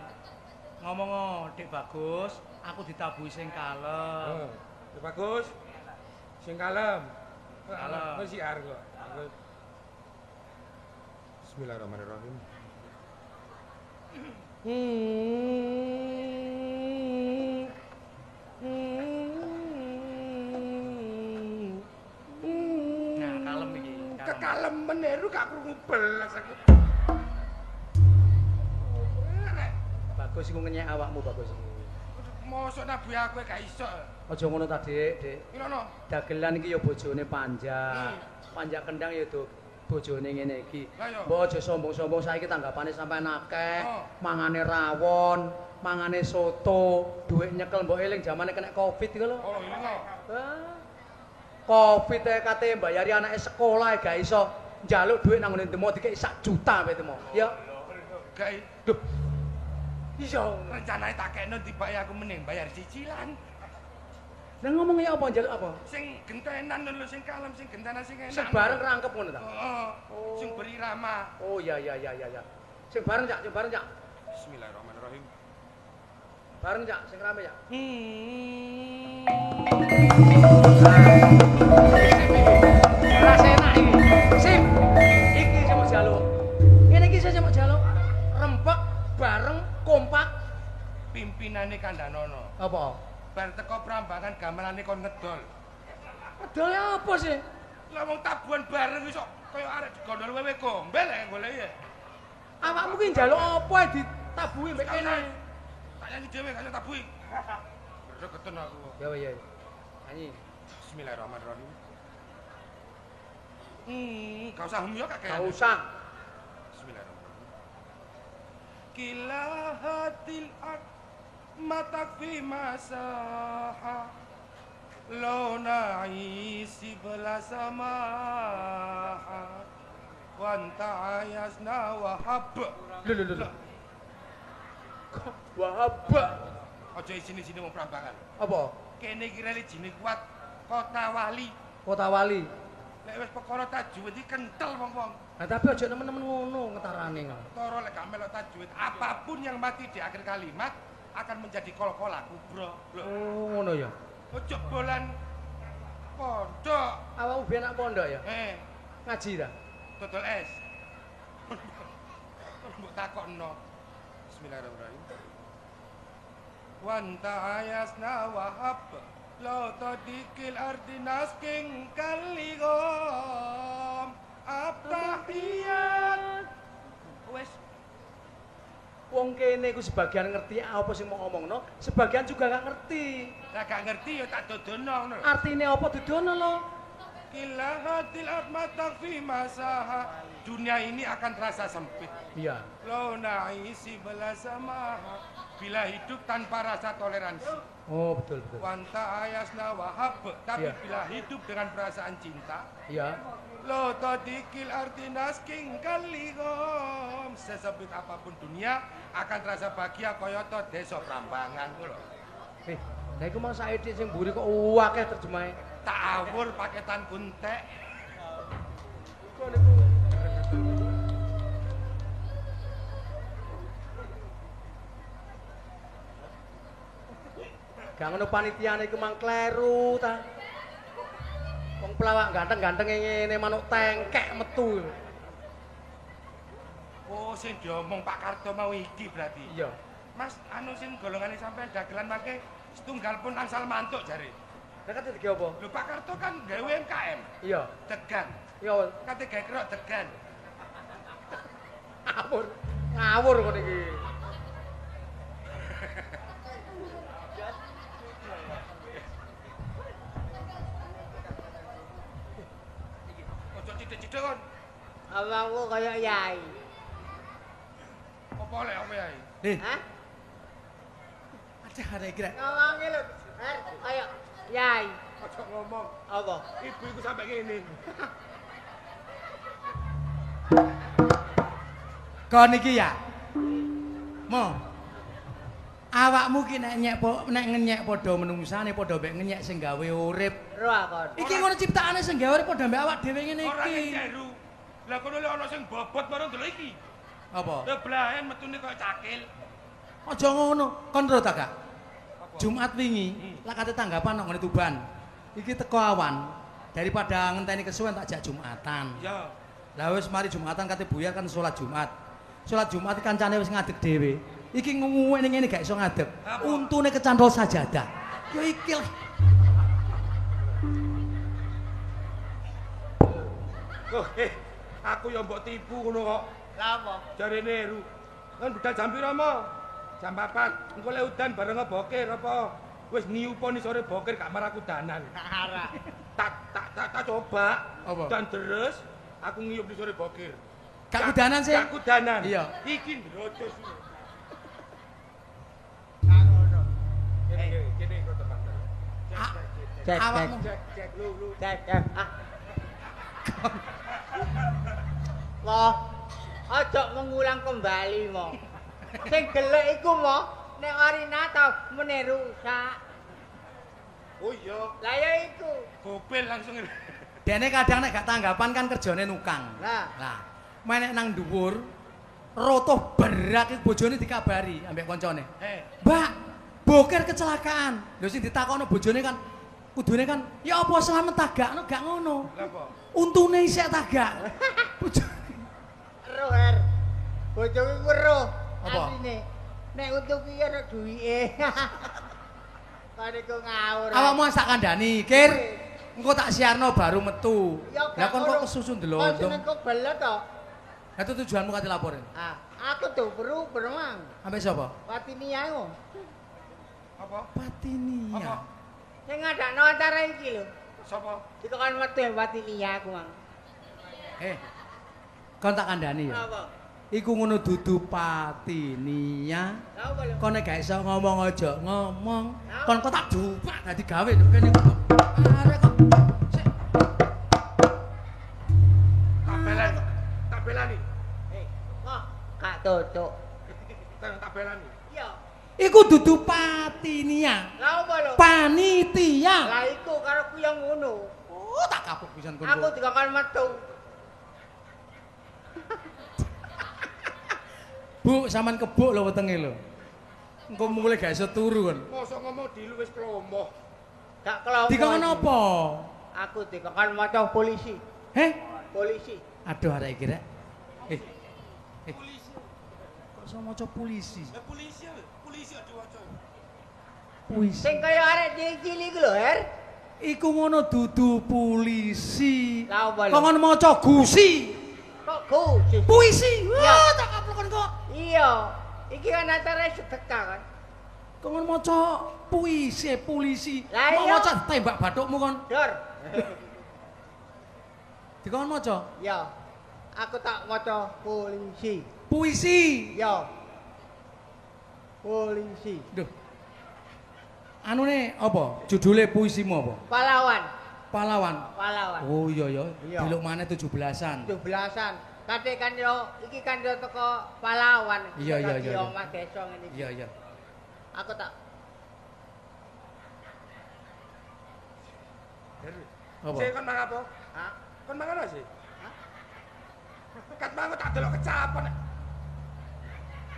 Ngomong Dik Bagus, aku ditabuhi sing kalem. Ya bagus. Sing kalem. Kalem. Wis siar kok. Bismillahirrahmanirrahim. Nah, kalem iki. Kekalem meneru gak krungu belas aku. Bagus iku ngenyek awakmu Bagus. Mosok nabi aku gak iso. Aja ngono ta, Dik, Dik. Ngono. Dagelan iki ya bojone panjak. Panjak kendang ya tuh bojone ngene iki. Lah ya. Mbok aja sombong-sombong saiki tanggapane sampean akeh. Oh. Mangane rawon, mangane soto, dhuwit nyekel mbok eling jamane kena Covid iku lho. Oh, ini kok. Ah. Covid e kate mbayari anake sekolah gak iso njaluk dhuwit nang ngene Temo dikek 1 juta wae Temo. Ya. Gak Duh. Iya. rencanane tak kekno tibake aku mending bayar cicilan. Lah ngomong ya apa njaluk apa? Sing gentenan lho sing kalem sing gentenan sing enak. Sing bareng rangkep ngono ta? Heeh. Sing berirama. Oh ya. Sing bareng Cak, Bismillahirrahmanirrahim. Bareng Cak, sing rame Cak. Rasa enak iki. Sip. Iki sing mau jaluk. Ngene iki sing mau jaluk. Rempek bareng kompak. Pimpinane Kandhanono. Apa? Bar teko prambangan gamelane kon ngedol. Pedole apa sih? Lah wong tabuhan bareng iso Kaya arek digondol wewe gombel lek golek ya. Awakmu ki njaluk apa ditabuhi mbek kene? Tak nyanyi dhewe gak tabuhi. Regeten aku. Ya ya. Nyanyi. Bismillahirrahmanirrahim. Gak usah hum yo kakek. Gak usah. Bismillahirrahmanirrahim. Kilahatil ard matak fi masaha lona isi belasamaha wanta ayasna wahab. Lho. Wahab. Aja isini-sini wong prambangan. Apa? Kene iki religine kuat, kota wali. Kota Wali. Lek wis perkara tajwid iki kentel wong-wong. Nah, tapi aja nemen-nemen ngono ngetarane ngono. Toro lek gak melok tajwid, apapun yang mati di akhir kalimat akan menjadi kol-kola kubro. Oh, ngono ya. Ojo bolan pondok. Awakmu biyen nak pondok ya? Ngaji ta? Dodol es. Mbok takokno. Bismillahirrahmanirrahim. Wanta ayasna wahab lo tadikil ardi nasking kaligom abtahiyat. Wes Wong kene iku sebagian ngerti apa sing mau ngomongno, sebagian juga gak ngerti. lah gak ngerti ya tak dodono ngono. Artine apa dudono lo? Kilahatil atmatak fi masaha. Dunia ini akan terasa sempit. Iya. Lo naisi belasamaha. Bila hidup tanpa rasa toleransi. Oh, betul. Wanta ayasna wahab. Tapi Iya. bila hidup dengan perasaan cinta. Iya. Lo tadikil arti nasking kaligom. Sesempit apapun dunia akan terasa bahagia koyoto desa Prambangan. Lah iku mau saiki sing mburi kok akeh terjemahe. Tak awur paketan kuntek. Kok niku gak ngono panitiane iku mang kleru ta. Wong pelawak ganteng-ganteng ngene manuk tengkek metu. Oh, sing diomong Pak Karto mau iki berarti. Iya. Mas, anu sing golongane sampean dagelan make setunggal pun angsal mantuk jare. Lah kate iki apa? Lho Pak Karto kan gawe UMKM. Iya. Degan. Iya. Kate gawe kerok degan. Ngawur kok iki. Ojo cithik-cithik kon. Awakku kaya yai. Apa lek apa yae? Hah? Ada arek iki rek. Ngomongi lho, kaya yai. Ojo ngomong. Apa? Ibu iku sampe ngene. Kon iki ya. Mo. Awakmu ki nek ngenyek padha menungsane padha mbek ngenyek sing gawe urip. Ro akon. Iki ngono ciptaane sing gawe urip padha mbek awak dhewe ngene Ora iki. ngeru. Lah kono lek ana sing bobot marang delok iki. Apa? Lah blahen metune kaya cakil. Aja ngono. Kon ro ta, Kak? Jumat wingi lak kate tanggapan nang ngene Tuban. Iki teko awan. Daripada ngenteni kesuwen tak jak Jumatan. Ya. Lah wis mari Jumatan kate buyar kan salat Jumat. Salat Jumat kancane wis ngadeg dhewe. Iki nguwek ning ngene gak iso ngadeg. Untune kecantol sajadah. Yo iki lah. Loh, aku ya mbok tipu ngono kok. Lah apa? Jarene Heru. Kan budal jam pira mo? Jam 4. Engko lek udan bareng bokir apa? Wis niuponi sore bokir gak marah kudanan. Arah. Tak coba. Apa? Dan terus aku ngiyup di sore bokir. Gak kudanan sih. Gak kudanan. Iya. Iki ndrodos. Kene Kene kok teman. Cek, Awakmu Cek lu. cek. Loh, aja mengulang kembali mo. Sing gelek iku mo, nek arina ta mene rusak. Oh iya. Lah ya iku. Gobel langsung. dene kadang nek gak tanggapan kan kerjane nukang. Lah. Lah, menek nang dhuwur rotoh berak iki bojone dikabari ambek koncone. Mbak, boker kecelakaan. Lho sing ditakokno bojone kan kudune kan, ya apa selamat tagakno gak ngono. Lah apa? Untune isek tagak. Bojone. Ero her. Bojoku ku ero. Apa? Asline. Nek untuk iki ana duwike. Kare ku ngawur. Awakmu sak kandhani, Kir. Engko tak siarno baru metu. Ya, Lah kon kok kesusu ndelok. Kon kok belet to. Lah itu tujuanmu kate laporin. Ah, aku tuh berenang. Sampai sapa? Patinia iku. Apa? Patinia. Apa? Sing ngadakno acara iki lho. Sapa? Dikon metu Patinia aku, Mang. Kon tak kandhani ya. Apa? Iku ngono dudu Patinia. Apa lho? Kon nek gak iso ngomong aja ngomong. Kon kok tak dupak dadi gawe lho kene kok. Arek kok. Sik. Tak belani. Kok gak tutuk. Tak belani. Iya. Iku dudu Patinia. Lah apa lho? Panitia. Lah iku karo ku yang ngono. Oh, tak kapok pisan kon. Aku dikon metu. Bu, sampean kebuk lho wetenge lho. Engko mulai gak iso turu kon. Mosok ngomong dilu wis klomo. Gak kelompok. Dikon apa? Aku dikon maca polisi. Heh? Polisi. Aduh arek iki rek. Polisi. Kok iso maca polisi? Polisi diwaca. Puisi. Sing kaya arek cilik iku lho, Her. Iku ngono dudu polisi. Lah apa lho? Kok ngono maca gusi. Kok gusi? Puisi. Ya. Wah, tak kaplokon kok. Iya. Iki kan acara sedekah kan. Kok ngono maca puisi, polisi. Lah Mau iya. maca tembak bathukmu kon. Dor. Dikon maca Ya. Aku tak maca polisi. puisi. Ya. Polisi. Duh. Anune apa? Judule puisimu apa? Pahlawan. Pahlawan. Pahlawan. Oh iya ya, Iya. diluk maneh 17-an. 17-an. Kate kan yo iki kan yo teko pahlawan. Iya, iya, iya, iya. Omah desa ngene iki. Iya, iya. Aku tak Apa? Sik kon mangan apa? Hah? Kon mangan apa sih? Kat mangan tak delok kecapan.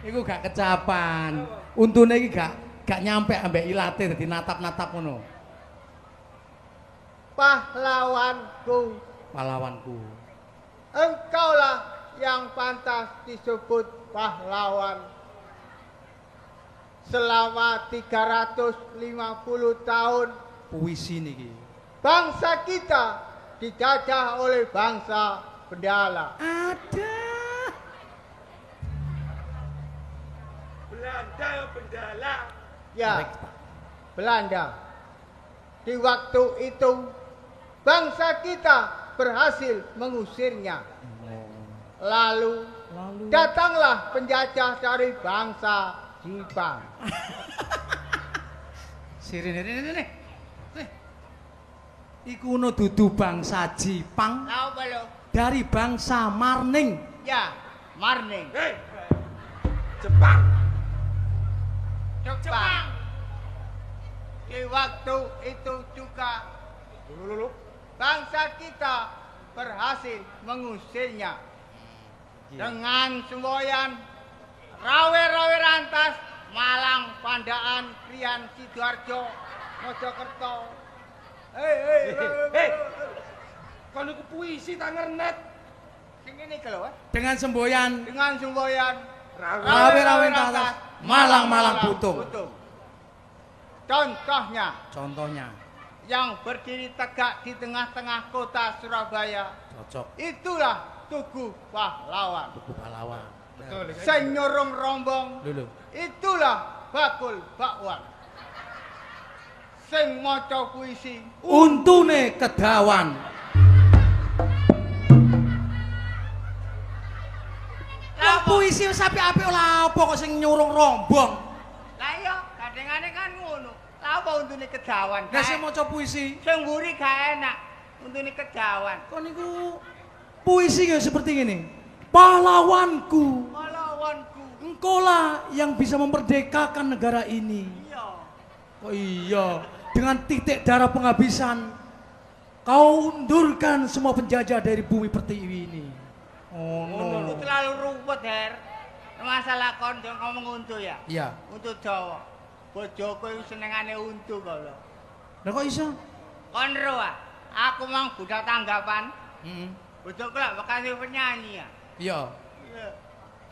Iku gak kecapan. Untune iki gak nyampe ambek ilate dadi natap-natap ngono. pahlawanku. Pahlawanku. Engkaulah yang pantas disebut pahlawan. Selama 350 tahun Puisi niki. bangsa kita dijajah oleh bangsa Bendala. Ada. Belanda ya Bendala. Ya, Belanda. Di waktu itu bangsa kita berhasil mengusirnya. Lalu datanglah penjajah dari bangsa Jepang. Sirine. Iku no dudu bangsa Jepang Apa lo? dari bangsa Marning. Ya, Marning. Hei, Jepang. Jepang. Di waktu itu juga Lulu. bangsa kita berhasil mengusirnya dengan semboyan rawe-rawe rantas Malang, Pandaan, Krian, Sidoarjo, Mojokerto. Hei. Kon iku puisi tak ngernet. Sing ngene iki lho, Dengan semboyan dengan semboyan rawe-rawe rantas Malang-Malang Butung. Contohnya yang berdiri tegak di tengah-tengah kota Surabaya. Cocok. Itulah Tugu Pahlawan. Tugu pahlawan. Betul. Sing nyorong rombong. Lho. Itulah Bakul Bakwan. Sing maca puisi. Untune kedawan. Lah puisi wis apik-apik lha apa kok sing nyurung rombong? Lah iya, kadangane kan ngono. Lah apa untune kedawan? Lah sing maca puisi Sing mburi gak enak. Untune kedawan. kok niku puisi ya seperti ini. Pahlawanku, Pahlawanku. engkaulah yang bisa memerdekakan negara ini. Iya. Oh iya, dengan titik darah penghabisan kau undurkan semua penjajah dari bumi pertiwi ini. Oh Ngono no. terlalu ruwet, Her. Masalah kon yo ngomong untu ya. Iya. Untu Jawa. Bojoku iku senengane untu kok lho. Lah kok iso? Kon ro ah, aku mang budak tanggapan. Heeh. Bojoku lah bekas penyanyi ya. Iya.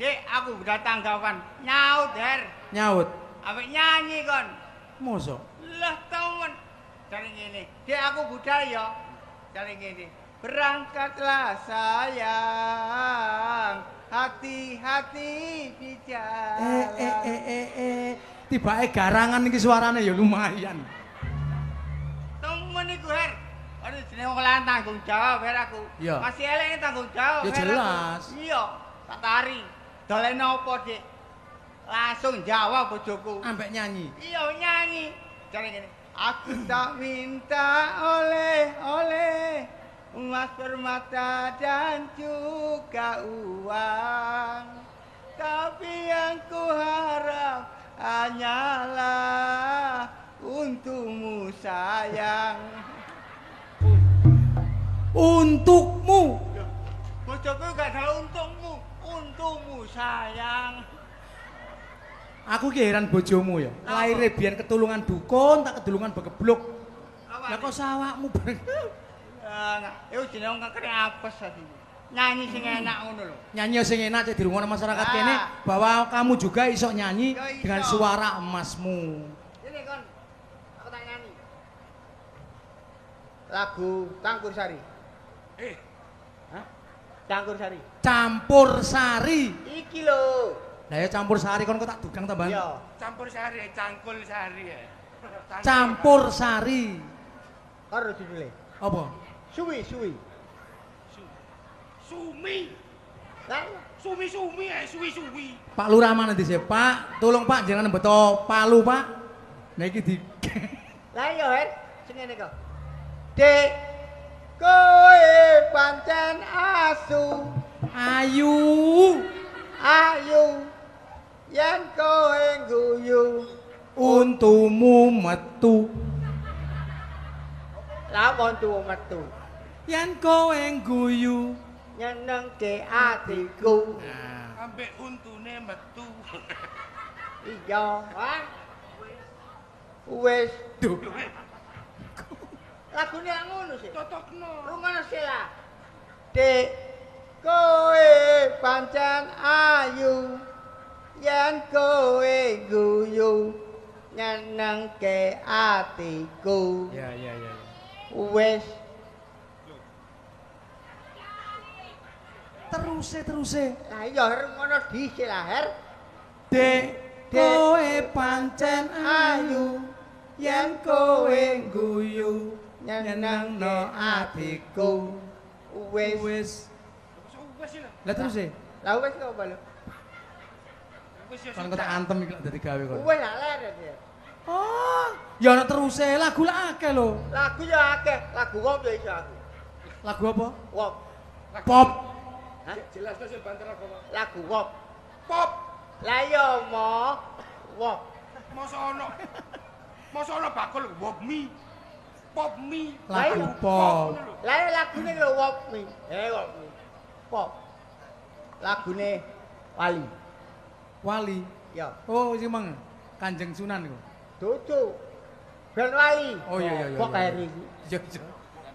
Dek, aku budak tanggapan. Nyaut, Her. Nyaut. Ambek nyanyi kon. Mosok. Lah temen. Cari ngene. Dek aku budal ya. Cari ngene. Berangkatlah sayang, hati-hati di jalan. Tibake garangan iki suarane ya lumayan. Temen iku Her. Aduh jenenge wong lanang tanggung jawab Her aku. Iya. Masih elek tanggung jawab. Ya Her, jelas. aku. Iya, tak tari. Dolene opo, Dik? Langsung jawab bojoku. Ambek nyanyi. Iya nyanyi. Cari ngene. Aku tak minta oleh-oleh emas permata dan juga uang, tapi yang ku harap hanyalah untukmu sayang. Untukmu. Bojoku gak salah untukmu sayang. Aku ki heran bojomu ya. Laire biyen ketulungan dukun, tak ketulungan begeblok. Lah kok sawakmu bareng. Iku jenenge wong kene apes tadi. Nyanyi sing enak ngono lho. Nyanyi sing enak cek dirungokno masyarakat Ah. kene bahwa kamu juga iso nyanyi Ya iso. dengan suara emasmu. Ini kon, aku tak nyanyi. Lagu Cangkur Sari. Hah? Cangkur Sari. Campur sari. Iki lho. Lah ya campur sari kon kok tak dugang tambahan. Iya. Campur sari, cangkul sari ya. Campur sari. Karo judule. Apa? Suwi. Sumi. Lah, Sumi ya, suwi. Pak Lurah mana di sini? Pak, tolong Pak jangan beto palu Pak. Nah iki di. lah yo Her, sing ngene kok. Dek, kowe pancen asu. Ayu. Ayu. Yen kowe guyu. Untumu metu. Lah montu metu. Yen kowe guyu. Nyenengke atiku. Nah. Ambek untune metu. Iya, ha? Wis. Duh. Lagune ngono sih. Totokno. Rungono sih lah. Dek, kowe pancen ayu. Yen kowe guyu nyenengke atiku. Ya. Wis. Teruse. Lah iya rungono dhisik lah, Her. Dek, kowe pancen ayu. Yen kowe guyu nyenengno atiku. Wis. Wis. Wis ya. Lah teruse. Lah wis kok balo. Wis ya. Kan kok tak antem iki lak dadi gawe kok. Wis lah leren ya. Oh, ya ana teruse lagu lak akeh lho. Lagu ya akeh, lagu wop ya iso aku. Lagu apa? Wop. Pop. Hah? Jelas to sing banter apa? Lagu wop. Pop. Lah iya mo wop. Masa ono bakul wop mi. Pop mi. Lagu Lah, pop. Lah iya lagune lho wop mi. Wop mi. Pop. Lagune Wali. Wali. Ya, Oh, sing mang Kanjeng Sunan kok. dudu. Ben Wali. Oh iya. Kok kaya iki. Iya.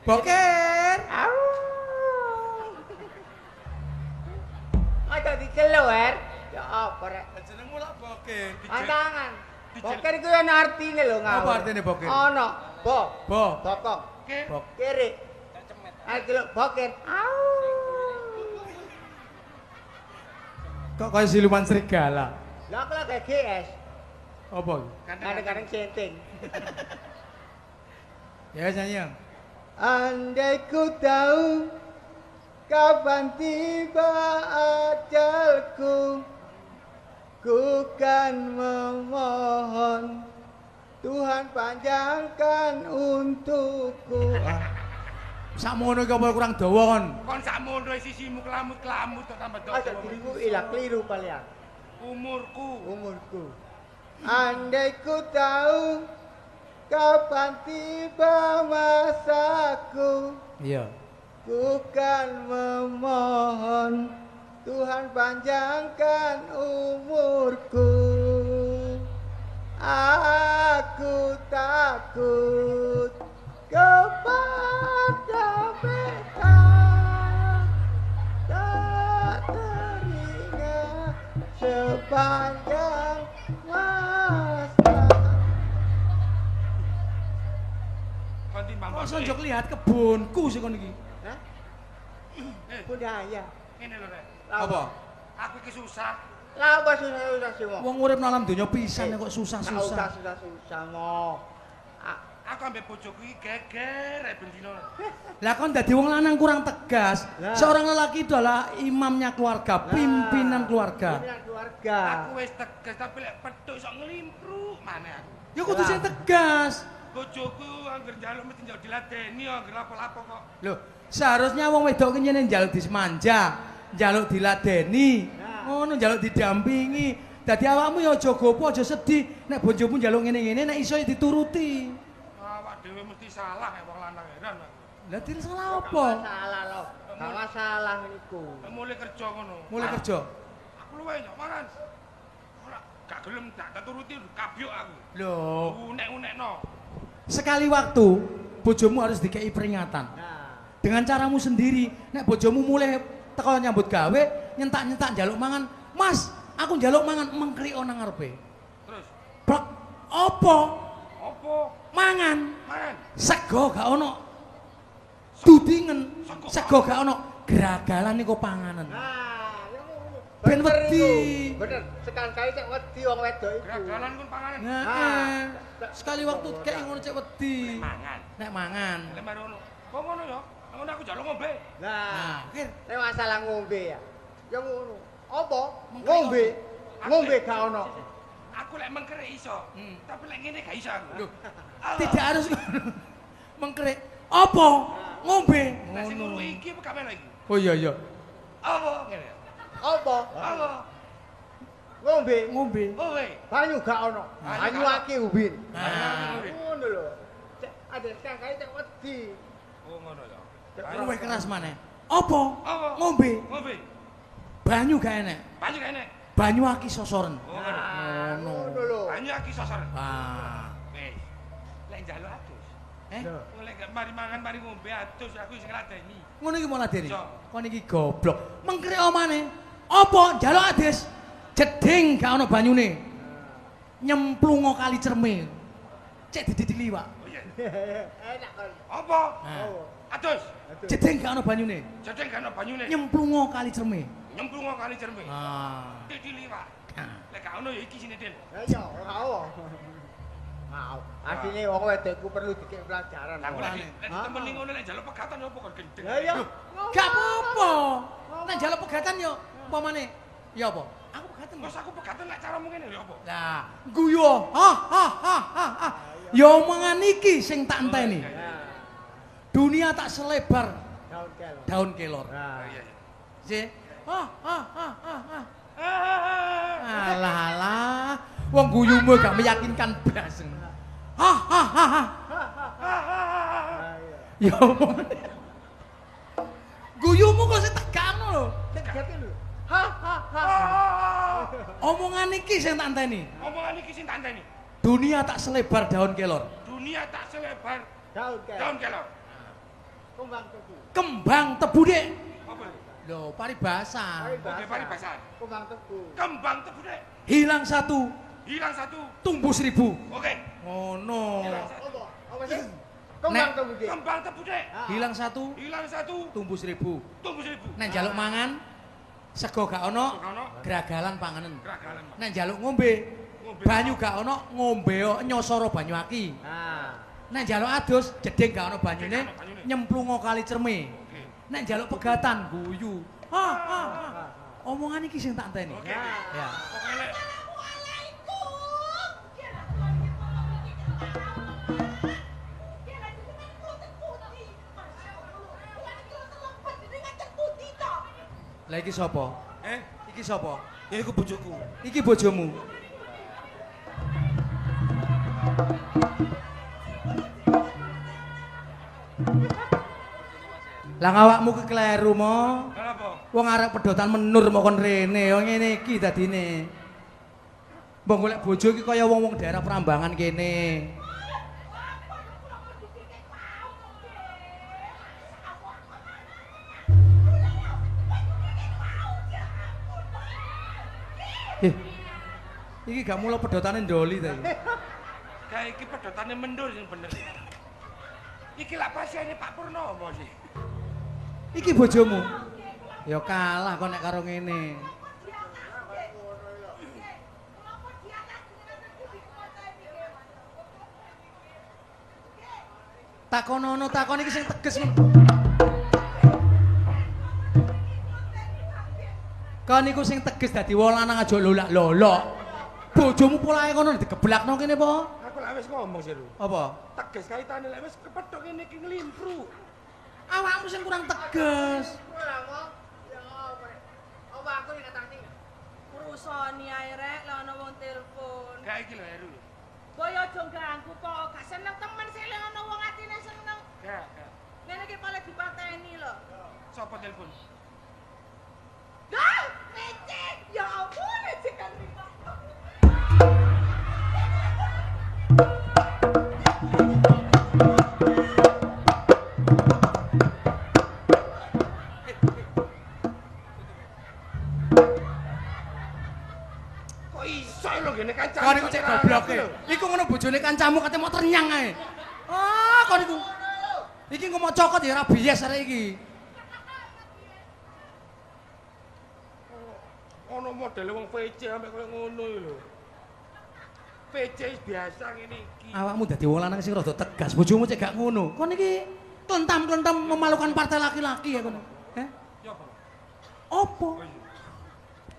Boker. Au. Ada di keluar. Ya apa rek? Jenengmu lak boker. Antangan. Boker iku ana artine lho ngawur. Apa artine boker? Ana, bo. Bo. Bokong. Bok. Kiri. Ayo delok boker. Au. Kok kaya siluman serigala. Lah aku lagi GS. Apa? Kadang-kadang senting. Ya nyanyi yang. Andai ku tahu kapan tiba ajalku, ku kan memohon Tuhan panjangkan untukku. Sakmono iki apa kurang dawa kon? Kon sakmono sisimu kelamut-kelamut kok tambah Ada diriku ilah keliru kalian. Umurku. Andai ku tahu kapan tiba masaku, Iya. ku kan memohon Tuhan panjangkan umurku. Aku takut kepada beta, tak teringat sepanjang masa. Masa njok lihat kebunku sih kon iki. Hah? Budaya. Ngene lho Rek. Apa? Aku iki susah. Lah apa susah sih mo? Wong urip nang alam donya pisan kok susah-susah. Susah mo. Aku ambek bojoku iki geger rek bendino. Lah kon dadi wong lanang kurang tegas. Lah. Seorang lelaki itu adalah imamnya keluarga, pimpinan keluarga. Pimpinan keluarga. Aku wis tegas tapi lek petuk sok nglimpruk maneh aku. Ya kudu sing tegas. Bojoku angger njaluk mesti njaluk diladeni angger lapo-lapo kok. Loh, seharusnya wong wedok ki nyene njaluk disemanja, njaluk diladeni, ngono njaluk didampingi. Dadi awakmu ya aja gopo, aja sedih. Nek bojomu njaluk ngene-ngene nek iso ya dituruti. Awak dhewe mesti salah nek wong lanang heran aku. Lah dil salah apa? Salah lo. Gak masalah niku. Mulai kerja ngono. Mulai kerja. Aku luwe nyok mangan. Ora gak gelem tak turuti kabyuk aku. Loh, Unek-unekno. sekali waktu bojomu harus dikei peringatan. Nah. Dengan caramu sendiri. Nek bojomu mulai teko nyambut gawe, nyentak-nyentak njaluk mangan, "Mas, aku njaluk mangan," mengkrik nang ngarepe. Terus Plek, opo? opo? Mangan. Mangan. Sego gak ono. Dudingen. Sego. Sego gak ono. Geragalan iku panganan. Nah, yang ngono. Ben Bener wedi. iku. Bener, sekali-kali cek wedi wong wedok iku. Geragalan kun panganan. Nah, sekali waktu kayak ngono cek wedi. Mangan. Nek mangan. Lek mari ngono. Kok ngono ya? Ngono aku njaluk ngombe. Nah, Nah, kir. nek masalah ngombe ya. Ya ngono. Apa? Mengkrik Ngombe. apa? Ngombe gak ono. Aku lek mengkere iso. Tapi lek ngene gak iso aku. Loh, Allah. tidak harus mengkrik. Apa? Ngombe. Lah sing Ngono. ngono iki apa gak melok iki? Oh iya iya. Apa ngene? Apa? Apa? Ngombe. Ngombe. Oh we. Banyu gak ono. Banyu Banyu gak ono. akeh ubin. Ah. Ngono lho. Cek ada sekali cek wedi. Oh ngono ya. Luwih keras maneh. Apa? Apa? Ngombe. Ngombe. Banyu gak enek. Banyu gak enek. Banyu aki sosoren. Oh ngono. Ah, ngono lho. Banyu aki sosor. Ah. Wes. Lek njaluk atus. Eh? Lek gak mari mangan mari ngombe atus aku sing ngladeni. Ngono iki malah dene. Iso. Kon iki goblok. Mengkrik omane. Apa njaluk adis? Jeding gak ono banyune. Nyemplungo kali cerme. Cek dididik liwak. Oh iya. Enak kan. Apa? Nah. Atus. Jeding gak ono banyune. Jedeng gak ono banyune. Nyemplungo kali cerme. Nyemplung kali cerme. Ah. Diliwat. Nah. Lek gak ono ya iki sine Dil. Ya ora ono. Mau. Asline wong wedokku perlu dikek pelajaran. Lah aku lagi lek Ah. temeni ngono lek njaluk pegatan ya apa kon gendeng. Ya ya. Gak apa-apa. Nek njaluk pegatan yo upamane ya apa? Aku pegatan. Mas aku pegatan lek caramu ngene lho apa? Lah, guyu. Ha ha ha ha. ha. Ya omongan iki sing tak enteni. Nah, Dunia tak selebar daun kelor. daun kelor. Nah, Iya. Si. Ha ha ha ha ha. Ah. Alah alah. Wong guyumu gak meyakinkan blas. Ha ha ha ha. nah, iya. Ya omongan. Guyumu kok sing tegakno lho. Tegake lho. Ha ha ha. Omongan iki sing tak enteni. Omongan iki sing tak enteni. Dunia tak selebar daun kelor. Dunia tak selebar Daun kelor. daun kelor. Kembang tebu. Kembang tebu dek. Apa? Lho, paribasa. Oke, paribasan. Kembang tebu. Kembang tebu dek. Hilang satu, Hilang satu. tumbuh 1000. Oke. Oh no. Hilang satu. Apa? Apa sih? Kembang Nek. tebu dia. Kembang tebu dek. Ah. Hilang satu, Hilang satu. tumbuh 1000. Tumbuh 1000. Nek njaluk mangan, sego gak ono, Ono geragalan panganen. geragalan. Nek njaluk ngombe, Ngombe. banyu gak ono, ngombe nyosoro banyu aki. Nah. Nek njaluk adus, jeding gak ono banyune, Jeding gak ono banyune. nyemplungo kali cerme. Oke. Nek njaluk pegatan, guyu. Ha ha ha. Omongan iki sing tak enteni. Oke. Ya. Pokoknya lek Lah iki sapa? Iki sapa? ya iku bojoku. Iki bojomu. Lah awakmu ki kleru mo. Kenapa? Wong arek pedotan menur mau kon rene, yo ngene iki dadine. Mbok golek bojo iki kaya wong-wong daerah Prambangan kene. Iki gak mula pedotane ndoli ta iki. Kayak iki pedotane mendur sing bener. Iki lak pasiene Pak Purnomo sih. Iki bojomu. Ya kalah kok nek karo ngene. Takonono takon iki sing teges men. Kan niku sing teges dadi wong lanang aja lolak-lolok. Bojomu polahe ngono dikeblakno kene apa? Aku lak wis ngomong sih lho. Apa? Teges kaitane lek wis kepethuk ngene iki nglimpru. Awakmu sing kurang teges. Ora mau. Ya apa? Apa aku yang ngerti? Urusoni ae rek, lek ana wong telepon. Gak iki lho Heru. Boy aja ganggu kok, gak seneng temen sih lek ana wong atine seneng. Gak. Ngene iki pale dipateni lho. Sopo telepon? Dah, Mece. Ya ampun, Mece kan riba. Kok iso lho ngene kancamu. Kok niku cek gobloke. Iku ngono bojone kancamu kate mau ternyang ae. Ah, kok niku. Iki engko mau cokot ya ora bias arek iki. Ono model wong VC sampe koyo ngono lho. VC biasa ngene iki. Awakmu dadi wong lanang sing rada tegas, bojomu cek gak ngono. Kon iki kentam-kentam memalukan partai laki-laki ya kono. Heh? Ya apa? Opo?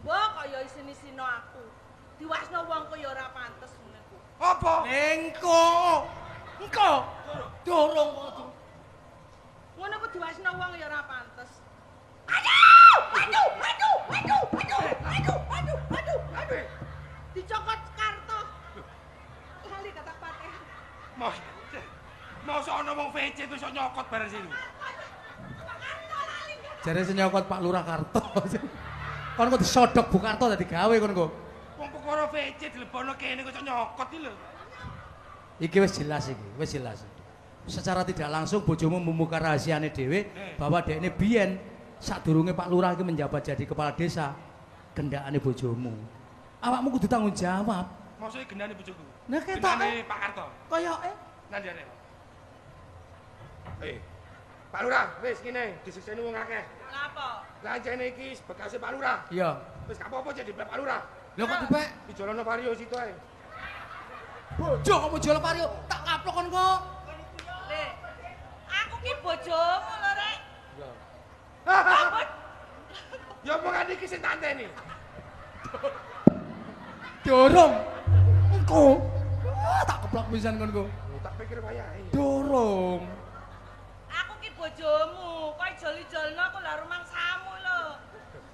Mbok kaya isin-isino aku. Diwasno wong kaya ora pantes ngene ku. Apa? Engko. Engko. Dorong kok. Ngono ku diwasno wong ya ora pantes. Aduh. Dicokot kartu. Lali kata pateh. Mau sono wong VC tuh iso nyokot bareng sini. Jare sing nyokot Pak Lurah Karto. Kon kok disodok Bu Karto dadi gawe kon kok. Wong perkara VC dilebono kene kok iso nyokot iki lho. Iki wis jelas iki, wis jelas. Secara tidak langsung bojomu membuka rahasiane dhewe bahwa dekne biyen sadurunge Pak Lurah iki menjabat jadi kepala desa, gendakane bojomu. Awakmu kudu tanggung jawab. Maksudnya gendane bojoku. Nah ketok Gendane Pak Karto. koyoke. Nanti ada. Pak Lurah, wis ngene, disikseni wong akeh. Ngapa? Lancene iki bekase Pak Lurah. Iya. Wis gak apa-apa jadi Pak Lurah. Lho kok dipek? Dijolono vario situ ae. Bojo kok mau jual vario, tak kaplok kon kok. Le. Aku ki bojomu lho, Rek. Ya omongan iki sing tak anteni. Dorong. Engko. Tak keplok pisan kon kok. Tak pikir wayahe. Dorong. Aku ki bojomu, kok ijol-ijolno aku lah rumangsamu lho.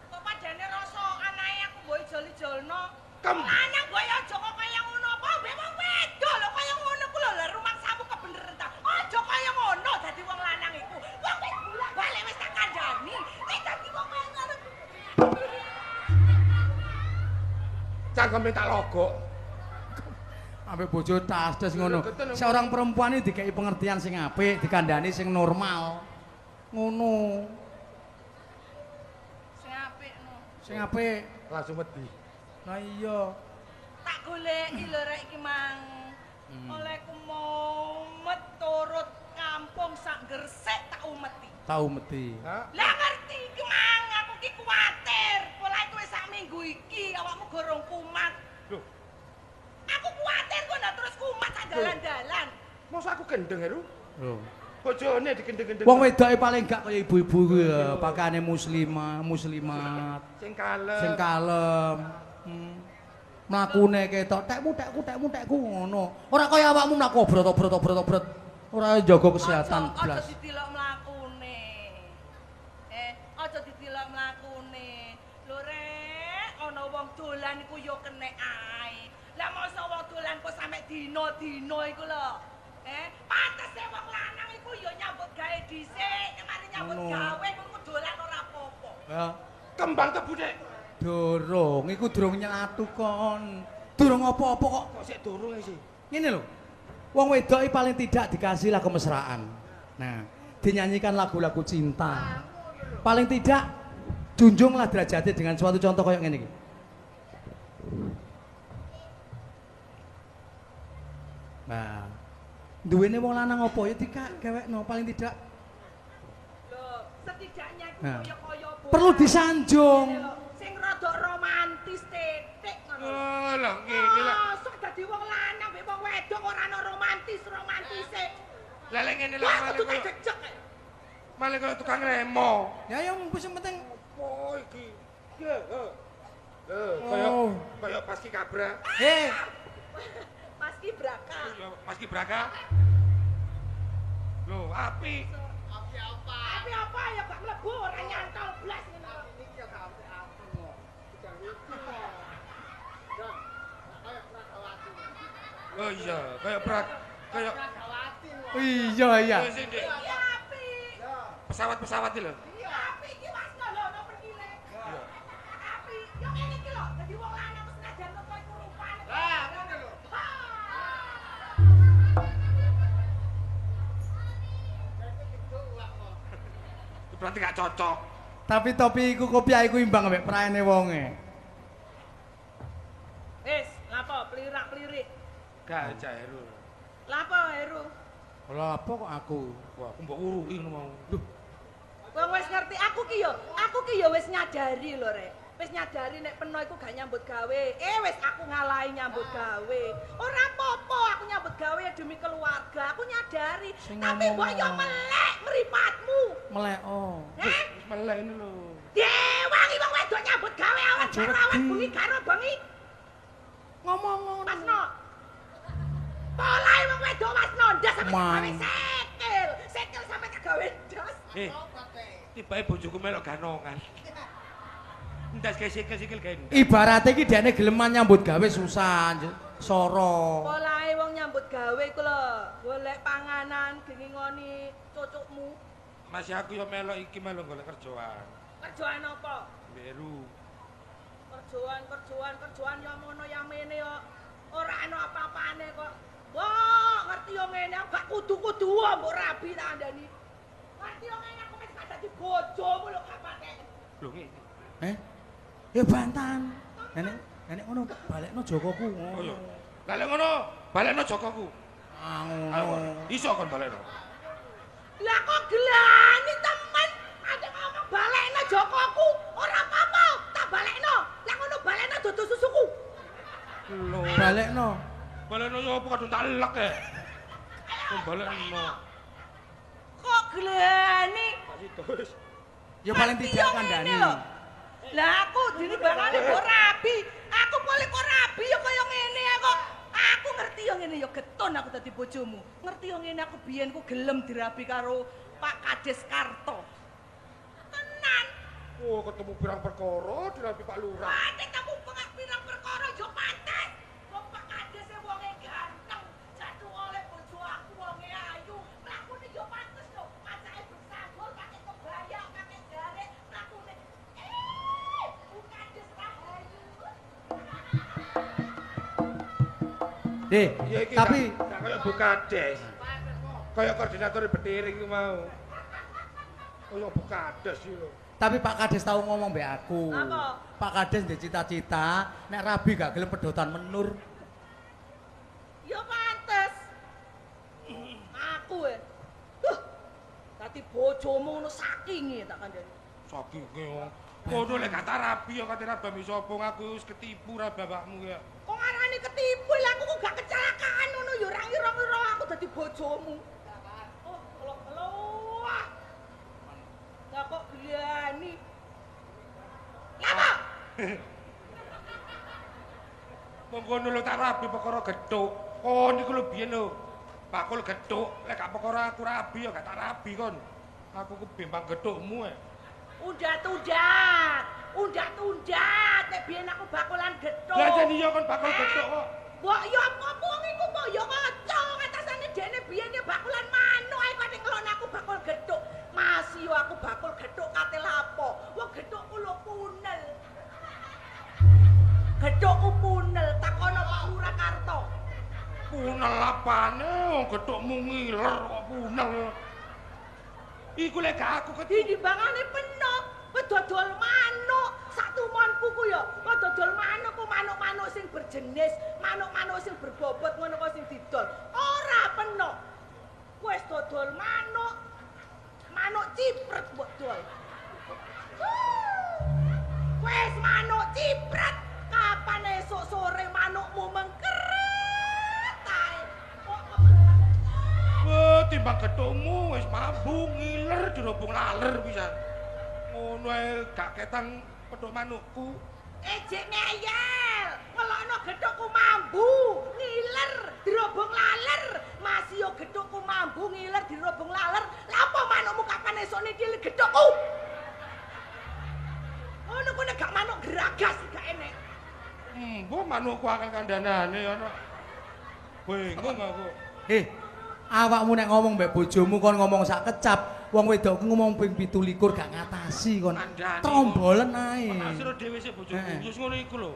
Kok padane rasokan ae aku mbok ijol-ijolno. Lanang mbok ya aja kok kaya ngono apa, mbek wong wedok lho kaya ngono ku lho rumangsamu kebeneran ta. Aja kaya ngono dadi wong lanang iku. Wong wis bolak-balik wis tak kandhani. Nek dadi wong kaya ngono. Cangkeme tak logok. Ambek bojo tas-tas ngono. Seorang perempuan ini dikei pengertian sing apik, dikandani sing normal. Ngono. Sing apik no. Sing apik. Langsung wedi. Lah iya. Tak goleki lho rek iki mang. Olehku mumet turut kampung sak Gresik tak umeti. Tahu meti. Lah ngerti iki mang, aku ki kuwatir. Pola kowe sak minggu iki awakmu gorong kumat. Loh, Aku kuwatir kok ndak terus kumat sak dalan-dalan. masa aku gendeng Heru? Lho. Bojone digendeng-gendeng. Wong wedoke paling gak kaya ibu-ibu kuwi ya, pakaiane muslimat. Sing kalem. Sing kalem. Mlakune ketok tekmu ngono. Ora kaya awakmu mlaku obrot. Ora jaga kesehatan Aja blas. ditilok mlakune. Aja ditilok mlakune. Lho rek, ana wong dolan iku ya kenek ae. Lah masa wong dolan kok sampe dina-dina iku lho. Pantes wong lanang iku ya nyambut gawe dhisik, nek mari nyambut gawe iku dolan ora apa-apa. Ya. Kembang tebu Dek. Durung, iku durung nyatu kon. Durung apa-apa kok. Kok sik durung sih? Ngene lho. Wong wedok paling tidak dikasih lagu mesraan. Nah, dinyanyikan lagu-lagu cinta. Paling tidak junjunglah derajatnya dengan suatu contoh kayak ngene iki. Nah, duwene wong lanang apa ya digawekno paling tidak. Loh, setidaknya iku Nah. kaya-kaya Perlu disanjung. Sing rada romantis titik ngono. Oh, lho ngene lho. Sok dadi wong lanang mbek wong wedok ora ana romantise. Lah lek ngene lho Wah, malah kudu kaya cecek. malah kaya tukang remo. Ya yang penting Apa iki? Ya, Oh. kaya pas ki kabrak. Paski braka. Ya, pas ki braka. Lho, api. Tapi apa ya gak mlebu ora nyantol blas ngono. Oh iya, kaya brak kaya iya. sing Dik, Iki api. pesawat-pesawat iki lho. Iya api iki Mas lho ono perkile. Api. Yo ngene iki lho, dadi wong lanang wis senajan kok iku rupane. Lah, ngono lho. Itu berarti gak cocok. Tapi topi iku kopiah iku imbang ambek praene wonge. Wis, lapo plirak-plirik. Gajah Heru. Lapo Heru? Lah apa kok aku? Wah, aku mbok urui ngono mau. Duh, Wong wis ngerti aku ki yo wis nyadari lho Rek. Wis nyadari nek peno iku gak nyambut gawe. Wis aku ngalahi nyambut gawe. Ora apa-apa aku nyambut gawe demi keluarga. Aku nyadari. Sing Tapi ngomong. mbok yo melek mripatmu. Melek oh. Heh? wis melek ini lho. Dewangi wong wedok nyambut gawe awak Aja karo awak wedi. bengi karo bengi. Ngomong ngono. Masno. Polahe wong wedok Masno ndas sampe Man. gawe sekel. Sekel sampe gawe ndas. Tibae bojoku melok ganongan. Ndas kae sikil-sikil gawe. Ibarate iki dekne geleman nyambut gawe susah, soro. Polahe wong nyambut gawe iku lho, golek panganan ngingoni cucukmu. Masih aku yo melok iki melok golek kerjaan. Kerjaan apa? Beru. Kerjaan ya mono ya mene yo. Ora ana apa-apane kok. Wah, ngerti yo ngene aku gak kudu-kudu mbok rabi tak andani. Ngerti yo ngene aku wis gak dadi bojomu lho gak patek. Lho ngene. Ya bantan. Nenek ngono balekno jokoku. Oh iya. Lah lek ngono, balekno jokoku. Ah, Ayo, ngono. iso kon balekno. Lah kok gelani temen, ada ngomong balekno jokoku, ora apa-apa, tak balekno. Lah ngono balekno dudu susuku. Lho. Balekno. Balekno yo apa kadung tak elek e. Kon balekno. Kok gelani? Wis. Ya paling tidak kandhani. Lah aku dinimbangane kok rabi. Aku boleh kok rabi ya kaya ngene ya kok. Aku ngerti yo ngene yo getun aku dadi bojomu. Ngerti yo ngene aku biyen ku gelem dirabi karo Pak Kades Karto. Tenan. Oh, ketemu pirang perkara dirabi Pak Lurah. Ate kamu pirang perkara yo pantes. Wong Pak Kades e wonge ganteng. Jatuh oleh bojo aku wonge ayu. Lakune yo pantes lho. Macake bersambul pakai kebaya, pakai jare, lakune. Bu Kades rahayu. Iya iki Tapi gak kaya Bu Kades. Kaya koordinator Betiri iki mau. Kaya Bu Kades iki lho. Tapi Pak Kades tahu ngomong mbek aku. Apa? Pak Kades ndek cita-cita nek rabi gak gelem pedotan menur. Ya pantes. Aku dadi bojomu ngono sakinge tak kandhani. Saking wong. Kono lek kata rabi ya kate rabi iso apa ngaku wis ketipu ra bapakmu ya. Kok ngarani ketipu lah aku kok gak kecelakaan ngono ya ora ngira-ngira aku dadi bojomu. Oh, kalau wah. Lah kok gelani. Apa? Wong kono lho tak rabi perkara gethuk. Kon iku lho biyen lho. Bakul gethuk, lek gak perkara aku rabi ya gak tak rabi kon. Aku ku bimbang gethukmu e. Undat. Nek biyen aku bakulan gethuk. Lah jan iya kon bakul gethuk kok. Mbok yo apa wong iku mbok yo kaca atasane dene biyen ya bakulan manuk ae kok ning ngelone aku bakul gethuk. Masih yo aku bakul gethuk kate lapo. Wong gethukku lho punel. Gethukku punel takono Pak Lurah Karto. Punel apane wong gethukmu ngiler kok punel. Iku lek gak aku Dinimbangane peno. Kowe dodol manuk. Sak tumonku ku ya, kowe dodol manuk ku manuk-manuk sing berjenis, manuk-manuk sing berbobot ngono kok sing didol. Ora peno. timbang gethukmu wis mambu ngiler dirobong laler pisan. Ngono ae gak ketang pedhok manukku. Ejek ngeyel, ngelokno gethukku mambu, ngiler, dirobong laler. Masih yo gethukku mambu, ngiler, dirobong laler. Lah apa manukmu kapan esuk nithil gethukku? Ngono ku nek gak manuk geragas gak enek. Mbok manukku akal kandhanane ana. Bingung aku. Awakmu nek ngomong mbek bojomu kon ngomong sak kecap, wong wedok ku ngomong ping 17 gak ngatasi kon. Trombolen ae. Asiro dhewe sik bojoku. Wis ngono iku lho.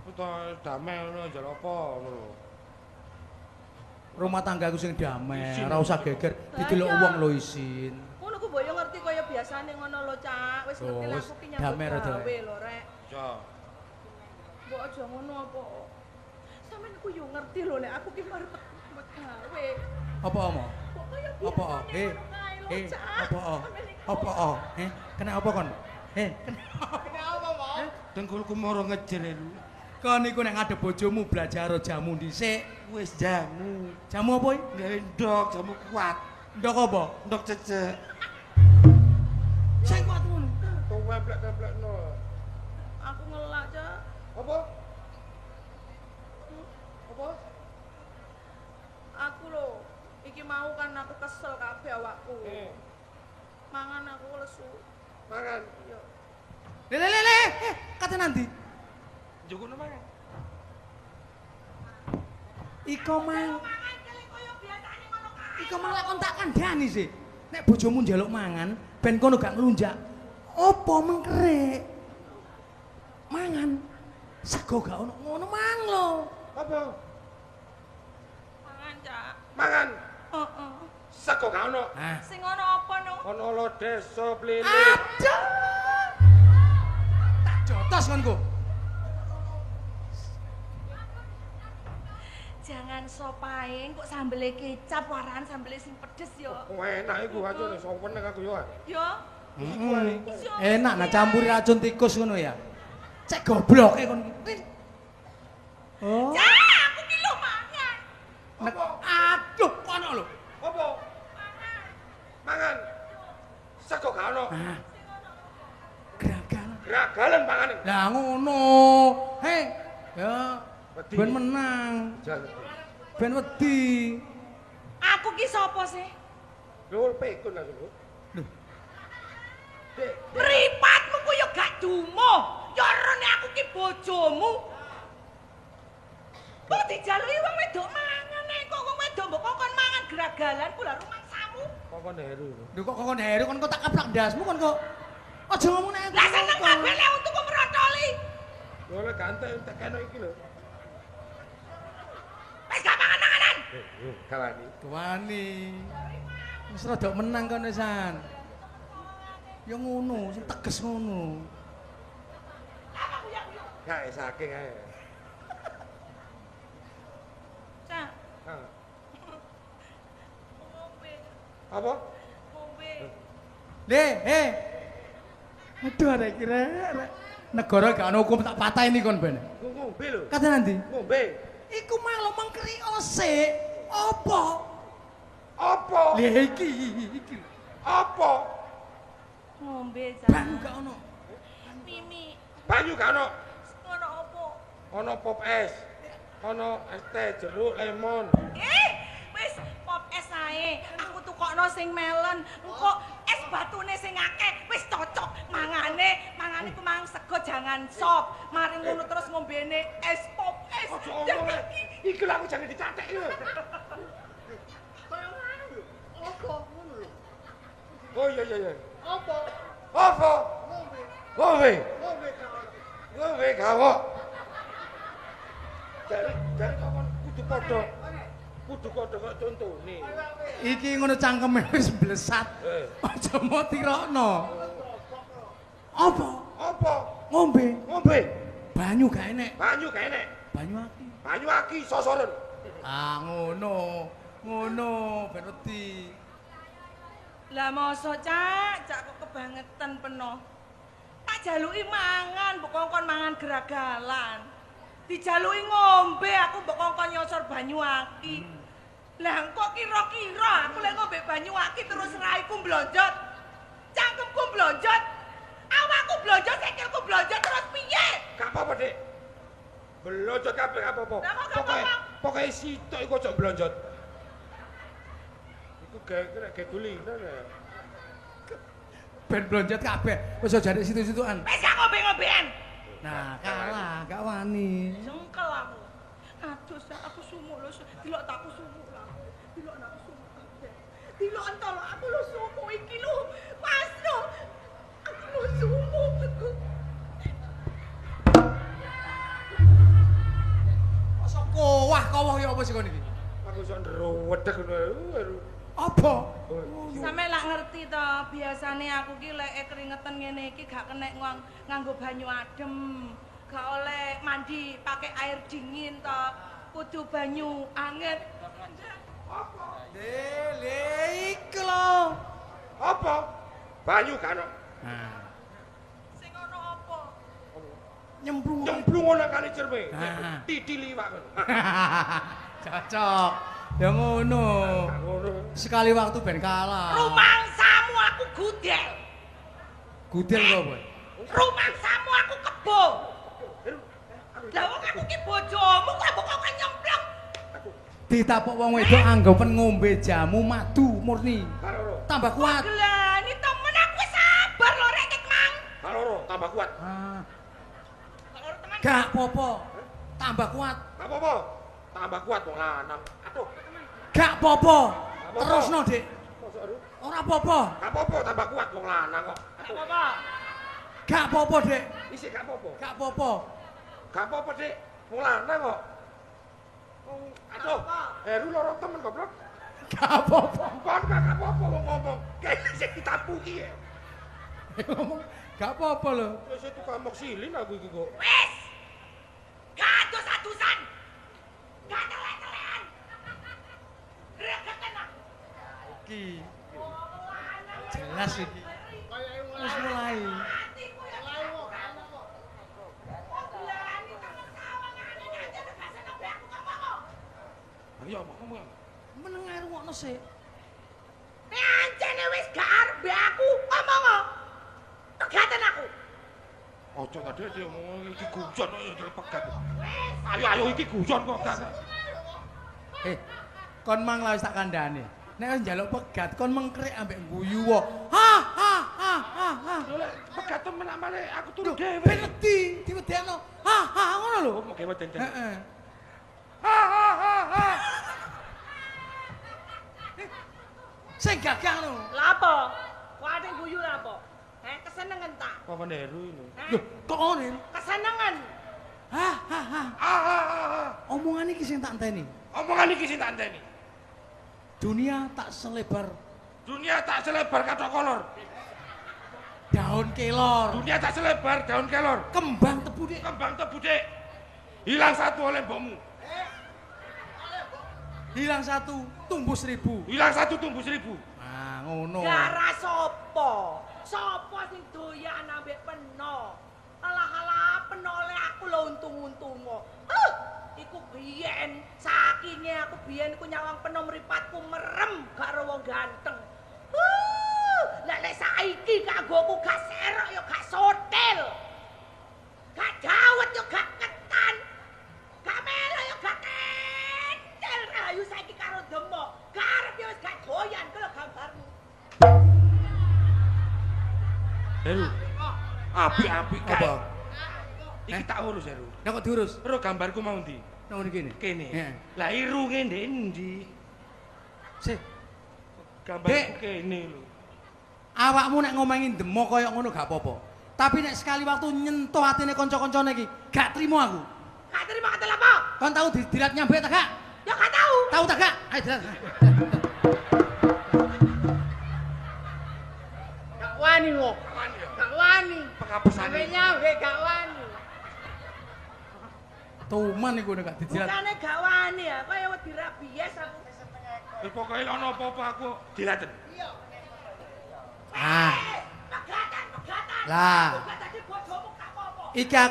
Uta damai ngono njal apa ngono. Rumah tanggaku sing damai, ora usah geger, didelok wong lho isin. Ngono ku mbok yo ngerti kaya biasane ngono lho, Cak. Wis ngerti lah aku ki nyambut gawe lho, Rek. Ya. Mbok aja ngono apa. Sampeyan ku yo ngerti lho nek aku ki marep nyambut gawe. Apa omo? Kok kaya Apa? Apa? Apa? Kena apa kon? Kena apa, Mo? Dengkulku moro ngejer lho. Kon iku nek ngadep bojomu belajar jamu dhisik. Wis jamu. Jamu apa iki? Gawe ndok, jamu kuat. Ndok apa? Ndok cecek. Sing kuat ngono. Templek-templekno. Aku ngelak, Cak. Apa? Apa? Aku lho, iki mau kan aku kesel kabeh awakku. Mangan aku lesu. Mangan. Yo. Le, kata nanti. Njukono mangan. Iko mang. Mangan kele kaya biasane ngono kae. Iko mang lek kon tak kandhani sih. Nek bojomu njaluk mangan, ben kono gak nglunjak. Apa mengkerik? Mangan. Sego gak ono ngono mang lho. Apa? Mangan, Cak. Mangan. Heeh. Sego gak ono. Ah. Sing ono apa no? Ono lo desa plili. Aduh. Tak jotos konku. Jangan sopain kok sambele kecap waran sambele sing pedes yo. Enak iku aja nek sowen aku yo. Yo. Enak nah campuri racun tikus ngono ya. Cek gobloke kon iki. Oh. Ya, aku ki lho mangan. Aduh, kono lho. Apa? Mangan. Sego gak ono. Geragal. Geragalan mangane. Lah ngono. Hei. Ya. Wedi. Ben menang. Ben wedi. Aku ki sapa sih? Lho pekun aku. Lho. Dek, Mripatmu ku yo gak dumo. Ya rene aku ki bojomu. Kok dijaluki wong wedok mangan kok wong wedok mbok kon mangan geragalan ku lha rumangsamu. Kokon Heru. Lho kok kon Heru kon tak kaplak ndasmu kon kok. Aja ngomong nek aku. Lah seneng kabeh lek untukku merotoli. Lho lek ganteng tak kena iki lho. Wis gak mangan-manganan. Kawani. Tuani. Wis rada menang kon wisan. Ya ngono, sing teges ngono. Apa ku ya? Kae saking ae. Cak. Ha. Ngombe. Apa? Ngombe. Aduh ada kira negara gak ana hukum tak patah ini kon ben. Ngombe lho. Kata nanti. Ngombe. Iku mah lo mengkeri osik. Apa? Apa? Lha iki. Apa? Ngombe, Cak. Banyu gak ono. Mimi. Banyu gak ono. Ngono apa? Ono pop es. Ono es teh jeruk lemon. Wis pop es ae. Aku tukokno sing melon. Engko es batune sing akeh. Wis cocok mangane ku mang sego jangan sop. Mari ngono terus ngombene es pop es. Ojo ngomong. Iki lho aku jangan dicatek lho. Kaya ngono lho. Apa ngono lho. Oh iya. Apa? Apa? Ngombe. Ngombe. Ngombe kawan. Ngombe gawok. Dari kawan kudu padha kok contone. Iki ngono cangkeme wis blesat. Aja mau tirokno. Apa? Apa? Ngombe. Ngombe. Banyu gak enek. Banyu gak enek. Banyu aki. Banyu aki sosoren. Ah ngono. Ngono ben wedi. Lah mosok Cak kok kebangetan peno. Tak jaluki mangan, mbok kon mangan geragalan. Dijaluki ngombe aku mbok kongkon nyosor banyu aki. Lah kok kira-kira aku lek ngombe banyu aki terus raiku blonjot. Cangkemku blonjot. Awakku blonjot, sikilku blonjot terus piye? Gak apa-apa, Dik. Blonjot kabeh gak apa-apa. Pokoke sitok iku aja blonjot. Iku gak gulinan ya. Ben blonjot kabeh. Wis aja nek situ-situan. Wis gak ngombe-ngombean. Nah, kalah, gak wani. Jengkel aku. Aduh, aku sumuk lho. Delok tak aku sumuk lah. Delok aku sumuk kabeh. Delok entol aku lho sumuk iki lho. Mas lho. Aku lho sumuk. Mosok kowah ya apa sih kon iki? Aku iso ndruwedeg ngono. Apa? Sampe lak ngerti to, biasane aku ki lek keringetan ngene iki gak kena nganggo banyu adem. Gak oleh mandi pakai air dingin to. Kudu banyu anget. Le iku lho. Apa? Banyu kan. Sing ono apa? Nyemplung ana kali cerme. Ah. Titi liwak ngono. Cocok. Ya ngono. Ngono. Sekali waktu ben kalah. Rumangsamu aku gudel. Gudel kok, Boy. Rumangsamu aku kebo. Lah wong aku ki bojomu kok nyemplung. Ditapuk wong wedok anggapan ngombe jamu madu murni. Kaloro. Tambah kuat. Gelani temen aku wis sabar lho rek Mang. Kaloro tambah kuat. Kalau teman Gak popo. Tambah kuat. Gak apa-apa. Tambah kuat wong lanang. Aduh. Gak popo. Apa-apa. Terusno, Dik. Mosok aduh. Ora popo. Gak apa-apa tambah kuat wong lanang kok. Aduh. apa? Gak popo, Dik. Isih gak apa-apa. Gak popo. Gak apa-apa, Dik. Wong lanang kok. Aduh. Heru loro temen goblok. Gak popo. Kon gak apa-apa wong ngomong. Kayak sing ditapuki ya. Ngomong gak popo lho. Wis tukang moksilin aku iki kok. Wis. Gak adus-adusan. Gak telek-telekan. Gregeten aku. Iki jelas iki. Wis mulai. Atiku ya lawo. Gelani temen sawangane aja gak seneng be aku ngomong. Ayo ngomong. Meneng ae rungokno sik. Ancene wis gak arep be aku ngomong. Pegatan aku. Ojo tadi dia ngomong iki guyon kok ya pegat. Ayo iki guyon kok gak. Kon mang lah wis tak kandhane. Nek wis njaluk pegat kon mengkrik ambek guyu wae. Ha. Lho lek pegat temen amane aku turu Lho, dhewe. ben wedi, diwedekno. Ha ngono lho. Oh, mengke weden. Heeh. Ha. Sing gagah ngono. Lah apa? Kok ate guyu lah apa? Kesenengan tak? Apa Heru ini? Lho, kok ngono? Kesenengan. Ha. Ah. Omongan iki sing tak enteni. Omongan iki sing tak enteni. Dunia tak selebar Dunia tak selebar kathok kolor. daun kelor. Dunia tak selebar daun kelor. Kembang tebu, Dik. Kembang tebu, Dik. Hilang satu oleh mbokmu. Hilang satu, tumbuh 1000. Hilang satu tumbuh 1000. Nah, ngono. Gara sopo? Sopo sing doyan ambek peno? Alah peno oleh aku lho untung-untungo. Iku biyen, sakinge aku biyen iku nyawang peno mripatku merem gak ro wong ganteng. Lek saiki kanggoku gak serok ya gak sotel. Gak dawet ya gak ketan. Gak melo ya gak kentel. Rayu saiki karo demok. Garep ya wis gak doyan kok gambarmu. Heru. Apik-apik kae. Apa? Iki tak urus, Heru. Nek kok diurus? Ro gambarku mau ndi? Nang ngene kene. Kene. Heeh. Lah irunge ndek endi? Sik, Gambarku kene lho. awakmu nek ngomongin demo koyo ngono gak apa-apa. Tapi nek sekali waktu nyentuh atine kanca-kancane iki, gak trimo aku. Gak terima kata apa? Kon tau didilat nyambe ta gak? Ya gak tahu. Tahu ta gak? Ayo dilat. Gak wani kok. Wani ya. Gak wani. Penghapusan Sampai ini. nyampe gak wani. Tuman iku nek gak didilat. Bukane gak wani ya, kaya wedi rabies aku. Wis pokoke ana apa-apa aku dilaten. Ah, Pegatan. lah. Pegatan di bojomu gak apa-apa. Iki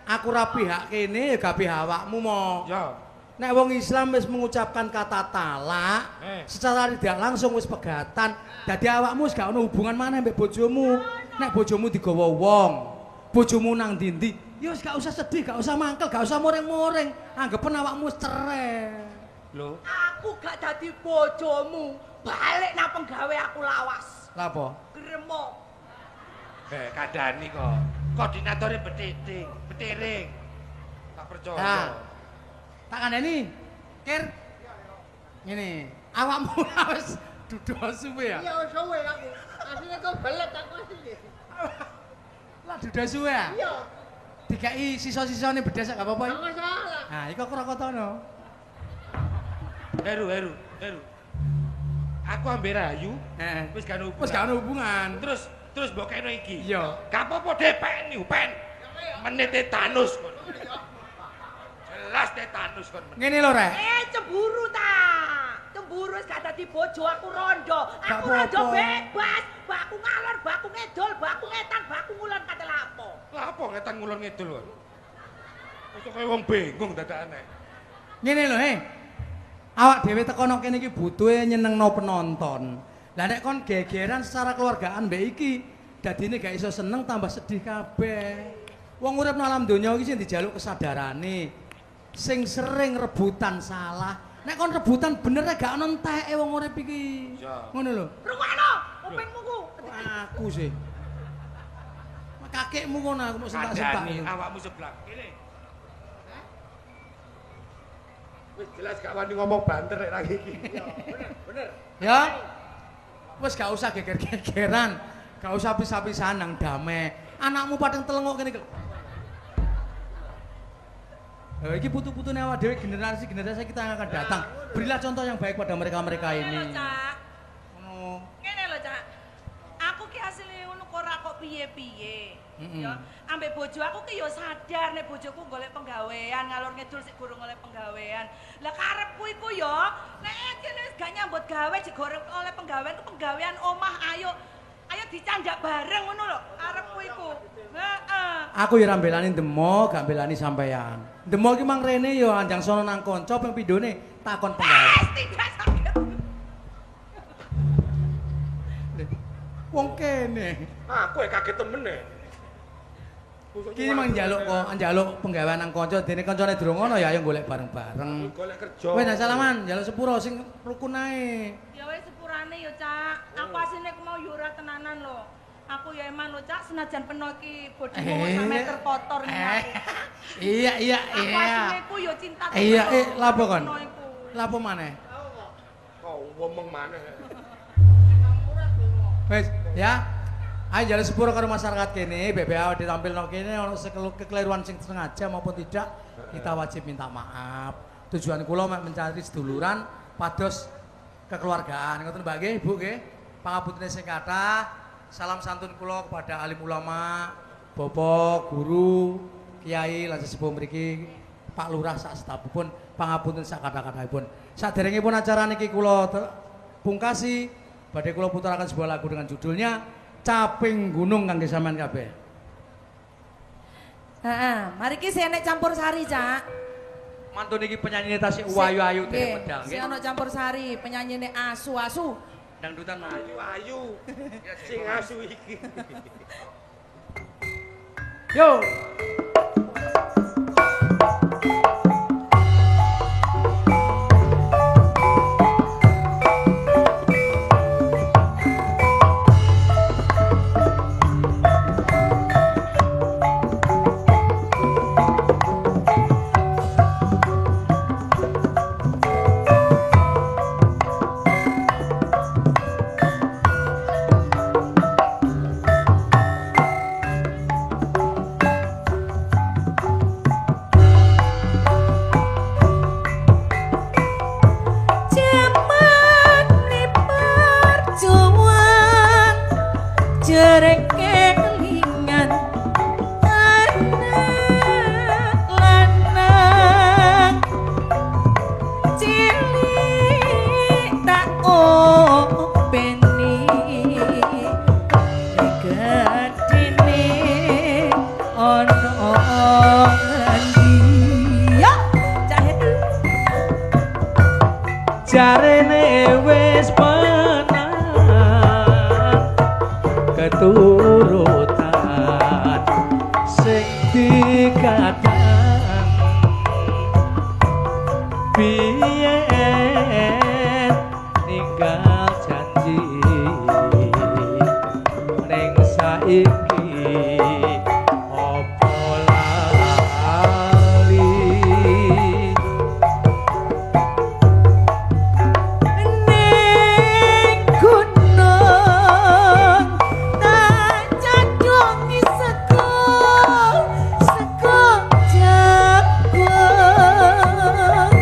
Aku ra pihak kene ya gak pihak awakmu mo. Ya. Nek wong Islam wis mengucapkan kata talak, secara tidak langsung wis pegatan. Dadi awakmu wis gak ono hubungan maneh mbek bojomu. Nek bojomu digawa wong, bojomu nang ndi-ndi, ya wis gak usah sedih, gak usah mangkel, gak usah muring-muring. Anggepen awakmu wis cerai. Lho, Aku gak dadi bojomu. Balik nang penggawe aku lawas. Lah apa? Gremok. kandhani kok. Koordinatore betiring. Tak percaya. Nah, tak kandhani. Kir. Ngene, awakmu wis duda suwe ya? Iya suwe aku. Asline kok belet aku asline. Lah duda suwe ya? Iya. Dikai sisa-sisane bedas gak apa-apa. Gak masalah. Nah, iku krokotono. Heru. Aku ambil Rayu, wis gak ono hubungan. Wis gak ono hubungan. Terus mbok kene iki. Iya. Gak apa-apa DPN niku, pen. Menit tetanus kon. Jelas tetanus kon. Ngene lho, Rek. Cemburu ta. Cemburu wis gak dadi bojo aku rondo. Gak Aku rondo apa-apa. bebas. Baku ngalor, baku ngedol, baku ngetan, baku ngulon kate lapo. Lah apa ngetan ngulon ngidul kon? Kok kaya wong bingung dadakane. Ngene lho, awak dhewe teko nang kene iki butuhe nyenengno penonton. Lah nek kon gegeran secara keluargaan mbek iki, dadine gak iso seneng tambah sedih kabeh. Wong urip nang alam donya iki sing dijaluk kesadarane. Sing sering rebutan salah. Nek kon rebutan bener gak ono enteke wong urip iki. Ngono lho. Rungokno, kupingmu ku. Aku sih. Kakekmu ngono aku mau sentak-sentak. Kandhani awakmu sebelah. Kene. Wis jelas gak wani ngomong banter nek lagi iki. Bener. Ya. Wis gak usah geger-gegeran. Gak usah pisah-pisahan nang damai. Anakmu padang telengok kene. Iki putu-putune awak dhewe generasi kita yang akan datang. Berilah contoh yang baik pada mereka-mereka Ngene lho, ini. Cak. Ngono. Ngene lho, Cak. Aku ki asline ngono kok ora kok piye-piye. Ya, ambek bojo aku ki yo sadar nek bojoku golek penggawean, ngalor ngidul sik gorong oleh penggawean. Lah karepku iku yo nek kene wis gak nyambut gawe digoreng oleh penggawean ku penggawean omah ayo dicandak bareng ngono lho karepku iku. Heeh. Aku ya ora mbelani Demo, gak mbelani sampean. Demo ki mang rene yo anjang sono nang kanca ping pindhone takon penggawe. Tidak sakit. Wong kene. Aku kaget temen e. Ki mang njaluk penggawean nang kanca, dene kancane durung ono ya ayo golek bareng-bareng. Golek kerja. Wis nah salaman, njaluk sepuro sing rukun ae. Ya wis sepurane yo, Cak. Aku asine ku mau yo ora tenanan lho. Aku ya eman lho, Cak, senajan peno iki bodimu wis meter kotor ngene aku. Iya. Aku asine ku yo cinta. Iya, lapo kon? Lapo maneh? Kok ngomong maneh. Wis, ya. Ayo njaluk sepuro karo masyarakat kene, BPA ditampilno kene ono kekeliruan sing sengaja maupun tidak, kita wajib minta maaf. Tujuan kula mek mencari seduluran pados kekeluargaan. Ngoten Mbak nggih, Bu nggih. Pangapunten sing kathah. Salam santun kula kepada alim ulama, bapak, guru, kiai lan sesepuh mriki, Pak Lurah sak setapipun, pangapunten sak kathah-kathahipun. Saderengipun acara niki kula pungkasi, badhe kula puteraken sebuah lagu dengan judulnya Caping Gunung kangge sampean kabeh. Heeh, mari ki sing enek campur sari, Cak. Mantun iki penyanyine tasik ayu-ayu dene pedang Sing nggih. ana campur sari, penyanyine asu-asu. Dangdutan Mas. Ayu. Sing asu iki. Yo. jarene wis menang keturutan sing dikadang biyen ninggal janji ning saiki opo lali Ning gunung tak cadongi seko jagung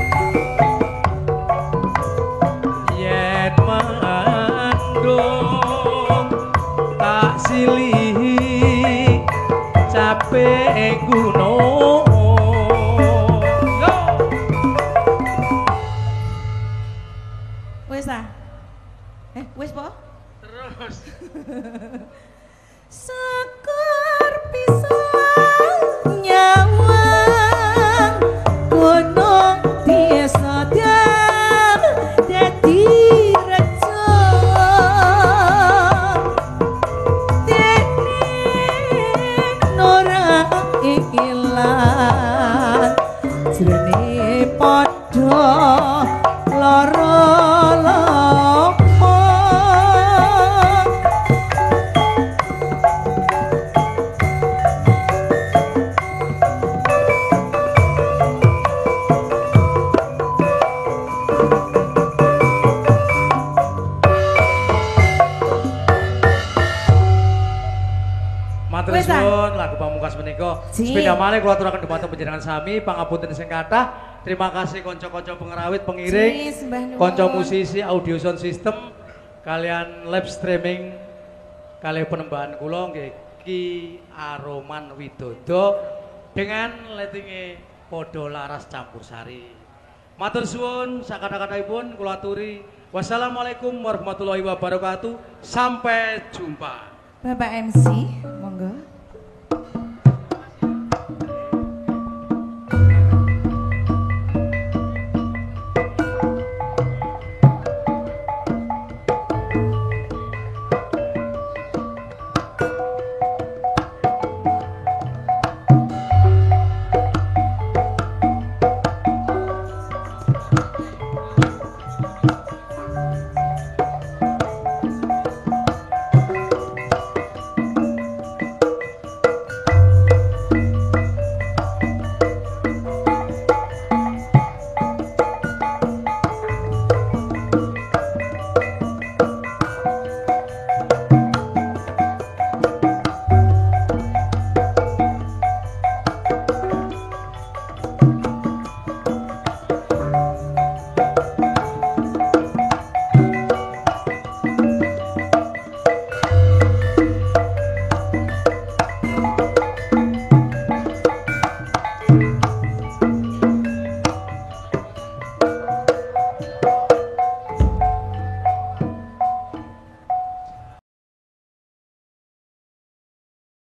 yen mandung tak silihi capek gunung yo Wis ah. Wis po? terus Sekar pisang nyawang gunung desa dadi reca dene nora ilang jrene padha lara matur Wis, ah. suwun lagu pamungkas menika Ji. sepeda malih kula aturaken dhumateng panjenengan sami pangapunten sing kathah terima kasih kanca-kanca pengerawit pengiring Ji, sembah nuwun. kanca musisi audio sound system kalian live streaming kalian penembahan kula nggih Ki Aroman Widodo dengan lettinge Podo Laras Campursari. Matur suwun sakatha-kathahipun kula aturi wassalamualaikum warahmatullahi wabarakatuh sampai jumpa. Bapak MC